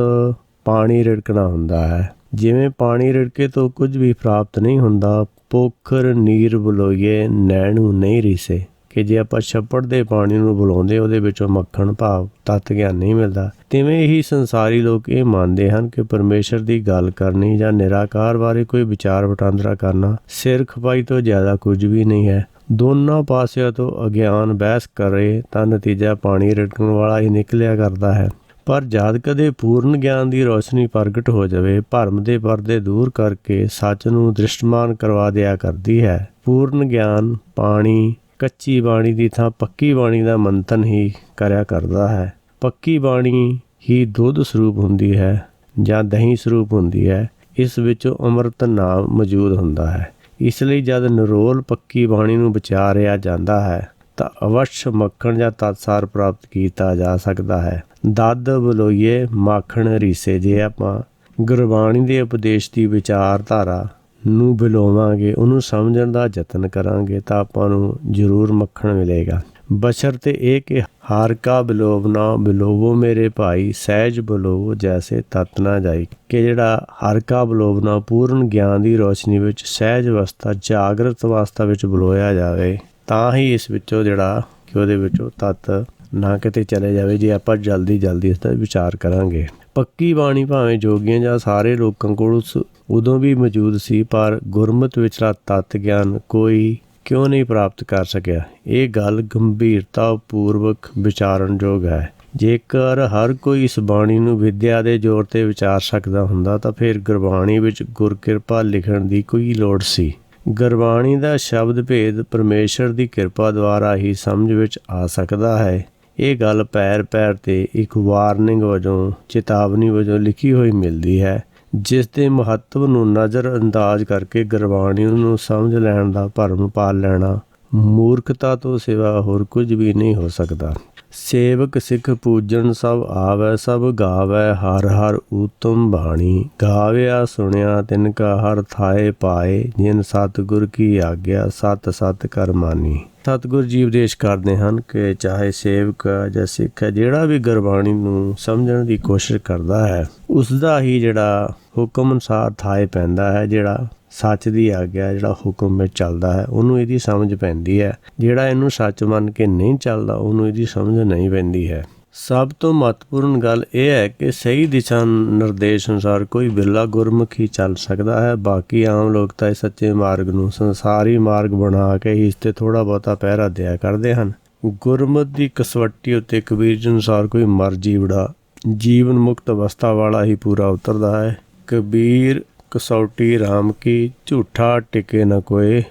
ਪਾਣੀ ਰਿੜਕਣਾ ਹੁੰਦਾ ਹੈ। ਜਿਵੇਂ ਪਾਣੀ ਰਿੜਕੇ ਤੋਂ ਕੁਝ ਵੀ ਪ੍ਰਾਪਤ ਨਹੀਂ ਹੁੰਦਾ, ਪੋਖਰ ਨੀਰ ਬੁਲੋਈਏ ਨੈਣੂ ਨਹੀਂ ਰੀਸੇ, ਕਿ ਜੇ ਆਪਾਂ ਛੱਪੜ ਦੇ ਪਾਣੀ ਨੂੰ ਬੁਲਾਉਂਦੇ ਉਹਦੇ ਵਿੱਚੋਂ ਮੱਖਣ ਭਾਵ ਤੱਤ ਗਿਆਨ ਨਹੀਂ ਮਿਲਦਾ। ਤਿਵੇਂ ਹੀ ਸੰਸਾਰੀ ਲੋਕ ਇਹ ਮੰਨਦੇ ਹਨ ਕਿ ਪਰਮੇਸ਼ਰ ਦੀ ਗੱਲ ਕਰਨੀ ਜਾਂ ਨਿਰਾਕਾਰ ਬਾਰੇ ਕੋਈ ਵਿਚਾਰ ਵਟਾਂਦਰਾ ਕਰਨਾ ਸਿਰ ਖਪਾਈ ਤੋਂ ਜ਼ਿਆਦਾ ਕੁਝ ਵੀ ਨਹੀਂ ਹੈ। ਦੋਨਾਂ ਪਾਸਿਆਂ ਤੋਂ ਅਗਿਆਨ ਬਹਿਸ ਕਰੇ ਤਾਂ ਨਤੀਜਾ ਪਾਣੀ ਰਿੜਕਣ ਵਾਲਾ ਹੀ ਨਿਕਲਿਆ ਕਰਦਾ ਹੈ। ਪਰ ਜਦ ਕਦੇ ਪੂਰਨ ਗਿਆਨ ਦੀ ਰੋਸ਼ਨੀ ਪ੍ਰਗਟ ਹੋ ਜਾਵੇ, ਭਰਮ ਦੇ ਪਰਦੇ ਦੂਰ ਕਰਕੇ ਸੱਚ ਨੂੰ ਦ੍ਰਿਸ਼ਟਮਾਨ ਕਰਵਾ ਦਿਆ ਕਰਦੀ ਹੈ। ਪੂਰਨ ਗਿਆਨ ਪਾਣੀ ਕੱਚੀ ਬਾਣੀ ਦੀ ਥਾਂ ਪੱਕੀ ਬਾਣੀ ਦਾ ਮੰਥਨ ਹੀ ਕਰਿਆ ਕਰਦਾ ਹੈ। ਪੱਕੀ ਬਾਣੀ ਹੀ ਦੁੱਧ ਸਰੂਪ ਹੁੰਦੀ ਹੈ ਜਾਂ ਦਹੀਂ ਸਰੂਪ ਹੁੰਦੀ ਹੈ। ਇਸ ਵਿੱਚੋਂ ਅੰਮ੍ਰਿਤ ਨਾਮ ਮੌਜੂਦ ਹੁੰਦਾ ਹੈ। ਇਸ ਲਈ ਜਦ ਨਿਰੋਲ ਪੱਕੀ ਬਾਣੀ ਨੂੰ ਵਿਚਾਰਿਆ ਜਾਂਦਾ ਹੈ ਤਾਂ ਅਵਸ਼ ਮੱਖਣ ਜਾਂ ਤਤਸਾਰ ਪ੍ਰਾਪਤ ਕੀਤਾ ਜਾ ਸਕਦਾ ਹੈ। ਦੱਧ ਬਲੋਈਏ ਮਾਖਣ ਰੀਸੇ, ਜੇ ਆਪਾਂ ਗੁਰਬਾਣੀ ਦੇ ਉਪਦੇਸ਼ ਦੀ ਵਿਚਾਰਧਾਰਾ ਨੂੰ ਬਿਲੋਵਾਂਗੇ, ਉਹਨੂੰ ਸਮਝਣ ਦਾ ਯਤਨ ਕਰਾਂਗੇ ਤਾਂ ਆਪਾਂ ਨੂੰ ਜ਼ਰੂਰ ਮੱਖਣ ਮਿਲੇਗਾ। ਬਸ਼ਰਤੇ ਇਹ ਕਿ ਹਰ ਕਾ ਬਿਲੋਵ ਨਾ ਬਿਲੋਵੋ ਮੇਰੇ ਭਾਈ, ਸਹਿਜ ਬਿਲੋਵੋ ਜੈਸੇ ਤਤ ਨਾ ਜਾਈ, ਕਿ ਜਿਹੜਾ ਹਰ ਕਾ ਬਿਲੋਵ ਨਾ ਪੂਰਨ ਗਿਆਨ ਦੀ ਰੋਸ਼ਨੀ ਵਿੱਚ ਸਹਿਜ ਅਵਸਥਾ ਜਾਗਰਤ ਅਵਸਥਾ ਵਿੱਚ ਬਿਲੋਇਆ ਜਾਵੇ, ਤਾਂ ਹੀ ਇਸ ਵਿੱਚੋਂ ਜਿਹੜਾ ਕਿ ਉਹਦੇ ਵਿੱਚੋਂ ਤੱਤ ਨਾ ਕਿਤੇ ਚਲੇ ਜਾਵੇ, ਜੇ ਆਪਾਂ ਜਲਦੀ ਇਸ ਦਾ ਵਿਚਾਰ ਕਰਾਂਗੇ। ਪੱਕੀ ਬਾਣੀ ਭਾਵੇਂ ਜੋਗੀਆਂ ਜਾਂ ਸਾਰੇ ਲੋਕਾਂ ਕੋਲ ਉਦੋਂ ਵੀ ਮੌਜੂਦ ਸੀ, ਪਰ ਗੁਰਮਤਿ ਵਿਚਲਾ ਤੱਤ ਗਿਆਨ ਕੋਈ ਕਿਉਂ ਨਹੀਂ ਪ੍ਰਾਪਤ ਕਰ ਸਕਿਆ? ਇਹ ਗੱਲ ਗੰਭੀਰਤਾ ਪੂਰਵਕ ਵਿਚਾਰਨਯੋਗ ਹੈ। ਜੇਕਰ ਹਰ ਕੋਈ ਇਸ ਬਾਣੀ ਨੂੰ ਵਿਦਿਆ ਦੇ ਜ਼ੋਰ 'ਤੇ ਵਿਚਾਰ ਸਕਦਾ ਹੁੰਦਾ ਤਾਂ ਫਿਰ ਗੁਰਬਾਣੀ ਵਿੱਚ ਗੁਰਕਿਰਪਾ ਲਿਖਣ ਦੀ ਕੋਈ ਲੋੜ ਸੀ। ਗੁਰਬਾਣੀ ਦਾ ਸ਼ਬਦ ਭੇਦ ਪਰਮੇਸ਼ਰ ਦੀ ਕਿਰਪਾ ਦੁਆਰਾ ਹੀ ਸਮਝ ਵਿੱਚ ਆ ਸਕਦਾ ਹੈ। ਇਹ ਗੱਲ ਪੈਰ 'ਤੇ ਇੱਕ ਵਾਰਨਿੰਗ ਵਜੋਂ, ਚੇਤਾਵਨੀ ਵਜੋਂ ਲਿਖੀ ਹੋਈ ਮਿਲਦੀ ਹੈ, ਜਿਸ ਦੇ ਮਹੱਤਵ ਨੂੰ ਨਜ਼ਰ ਅੰਦਾਜ਼ ਕਰਕੇ ਗੁਰਬਾਣੀ ਨੂੰ ਸਮਝ ਲੈਣ ਦਾ ਭਰਮ ਪਾਲ ਲੈਣਾ ਮੂਰਖਤਾ ਤੋਂ ਸਿਵਾ ਹੋਰ ਕੁਝ ਵੀ ਨਹੀਂ ਹੋ ਸਕਦਾ। ਸੇਵਕ ਸਿੱਖ ਪੂਜਣ ਸਭ ਆਵੈ, ਸਭ ਗਾਵੈ ਹਰ ਹਰ ਊਤਮ ਬਾਣੀ, ਗਾਵਿਆ ਸੁਣਿਆ ਤਿਨ ਕਾ ਹਰ ਥਾਏ ਪਾਏ, ਜਿਨ ਸਤਿਗੁਰ ਕੀ ਆਗਿਆ ਸਤ ਸਤ ਕਰ ਮਾਨੀ। ਸਤਿਗੁਰ ਜੀ ਉਪਦੇਸ਼ ਕਰਦੇ ਹਨ ਕਿ ਚਾਹੇ ਸੇਵਕ ਜਾਂ ਸਿੱਖ ਹੈ, ਜਿਹੜਾ ਵੀ ਗੁਰਬਾਣੀ ਨੂੰ ਸਮਝਣ ਦੀ ਕੋਸ਼ਿਸ਼ ਕਰਦਾ ਹੈ, ਉਸ ਦਾ ਹੀ ਜਿਹੜਾ ਹੁਕਮ ਅਨੁਸਾਰ ਥਾਏ ਪੈਂਦਾ ਹੈ, ਜਿਹੜਾ ਸੱਚ ਦੀ ਆਗਿਆ, ਜਿਹੜਾ ਹੁਕਮ ਵਿੱਚ ਚੱਲਦਾ ਹੈ, ਉਹਨੂੰ ਇਹਦੀ ਸਮਝ ਪੈਂਦੀ ਹੈ। ਜਿਹੜਾ ਇਹਨੂੰ ਸੱਚ ਮੰਨ ਕੇ ਨਹੀਂ ਚੱਲਦਾ, ਉਹਨੂੰ ਇਹਦੀ ਸਮਝ ਨਹੀਂ ਪੈਂਦੀ ਹੈ। ਸਭ ਤੋਂ ਮਹੱਤਵਪੂਰਨ ਗੱਲ ਇਹ ਹੈ ਕਿ ਸਹੀ ਦਿਸ਼ਾ ਨਿਰਦੇਸ਼ ਅਨੁਸਾਰ ਕੋਈ ਬਿਰਲਾ ਗੁਰਮੁਖ ਹੀ ਚੱਲ ਸਕਦਾ ਹੈ। ਬਾਕੀ ਆਮ ਲੋਕ ਤਾਂ ਇਸ ਸੱਚੇ ਮਾਰਗ ਨੂੰ ਸੰਸਾਰੀ ਮਾਰਗ ਬਣਾ ਕੇ ਇਸ 'ਤੇ ਥੋੜ੍ਹਾ ਬਹੁਤਾ ਪਹਿਰਾ ਦਿਆ ਕਰਦੇ ਹਨ। ਗੁਰਮਤਿ ਦੀ ਕਸਵੱਟੀ ਉੱਤੇ ਕਬੀਰ ਜੀ ਅਨੁਸਾਰ ਕੋਈ ਮਰ ਜੀਵੜਾ ਜੀਵਨ ਮੁਕਤ ਅਵਸਥਾ ਵਾਲਾ ਹੀ ਪੂਰਾ ਉਤਰਦਾ ਹੈ। ਕਬੀਰ ਕਸੌਟੀ ਰਾਮ ਕੀ, ਝੂਠਾ ਟਿਕੇ ਨ ਕੋਏ,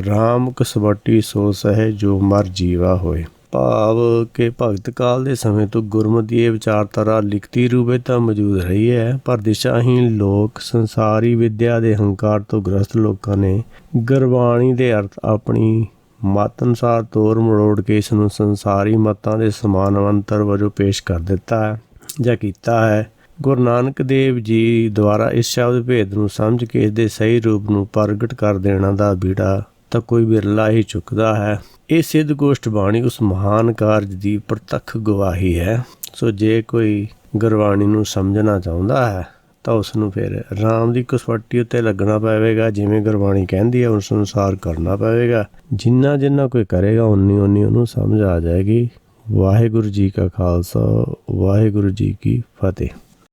ਰਾਮ ਕਸਵੱਟੀ ਸੋ ਸਹਿ ਜੋ ਮਰ ਜੀਵਾ ਹੋਏ। ਭਾਵ ਕਿ ਭਗਤ ਕਾਲ ਦੇ ਸਮੇਂ ਤੋਂ ਗੁਰਮਤਿ ਦੀ ਇਹ ਵਿਚਾਰਧਾਰਾ ਲਿਖਤੀ ਰੂਪ ਵਿੱਚ ਤਾਂ ਮੌਜੂਦ ਰਹੀ ਹੈ, ਪਰ ਦਿਸ਼ਾਹੀਣ ਲੋਕ, ਸੰਸਾਰੀ ਵਿਦਿਆ ਦੇ ਹੰਕਾਰ ਤੋਂ ਗ੍ਰਸਤ ਲੋਕਾਂ ਨੇ ਗੁਰਬਾਣੀ ਦੇ ਅਰਥ ਆਪਣੀ ਮਤ ਅਨੁਸਾਰ ਤੋੜ ਮਰੋੜ ਕੇ ਇਸ ਨੂੰ ਸੰਸਾਰੀ ਮਤਾਂ ਦੇ ਸਮਾਨਾਂਤਰ ਵਜੋਂ ਪੇਸ਼ ਕਰ ਦਿੱਤਾ ਹੈ ਜਾਂ ਕੀਤਾ ਹੈ। ਗੁਰੂ ਨਾਨਕ ਦੇਵ ਜੀ ਦੁਆਰਾ ਇਸ ਸ਼ਬਦ ਭੇਦ ਨੂੰ ਸਮਝ ਕੇ ਇਸ ਦੇ ਸਹੀ ਰੂਪ ਨੂੰ ਪ੍ਰਗਟ ਕਰ ਦੇਣਾ ਦਾ ਬੀੜਾ ਤਾਂ ਕੋਈ ਬਿਰਲਾ ਹੀ ਚੁੱਕਦਾ ਹੈ। ਇਹ ਸਿੱਧ ਗੋਸ਼ਟ ਬਾਣੀ ਉਸ ਮਹਾਨ ਕਾਰਜ ਦੀ ਪ੍ਰਤੱਖ ਗਵਾਹੀ ਹੈ। ਸੋ ਜੇ ਕੋਈ ਗੁਰਬਾਣੀ ਨੂੰ ਸਮਝਣਾ ਚਾਹੁੰਦਾ ਹੈ ਤਾਂ ਉਸ ਨੂੰ ਫਿਰ ਰਾਮ ਦੀ ਕਸਵੱਟੀ ਉੱਤੇ ਲੱਗਣਾ ਪਵੇਗਾ। ਜਿਵੇਂ ਗੁਰਬਾਣੀ ਕਹਿੰਦੀ ਹੈ ਉਸ ਅਨੁਸਾਰ ਕਰਨਾ ਪਵੇਗਾ। ਜਿੰਨਾ ਕੋਈ ਕਰੇਗਾ ਉਨੀ ਉਹਨੂੰ ਸਮਝ ਆ ਜਾਏਗੀ। ਵਾਹਿਗੁਰੂ ਜੀ ਕਾ ਖਾਲਸਾ, ਵਾਹਿਗੁਰੂ ਜੀ ਕੀ ਫਤਿਹ।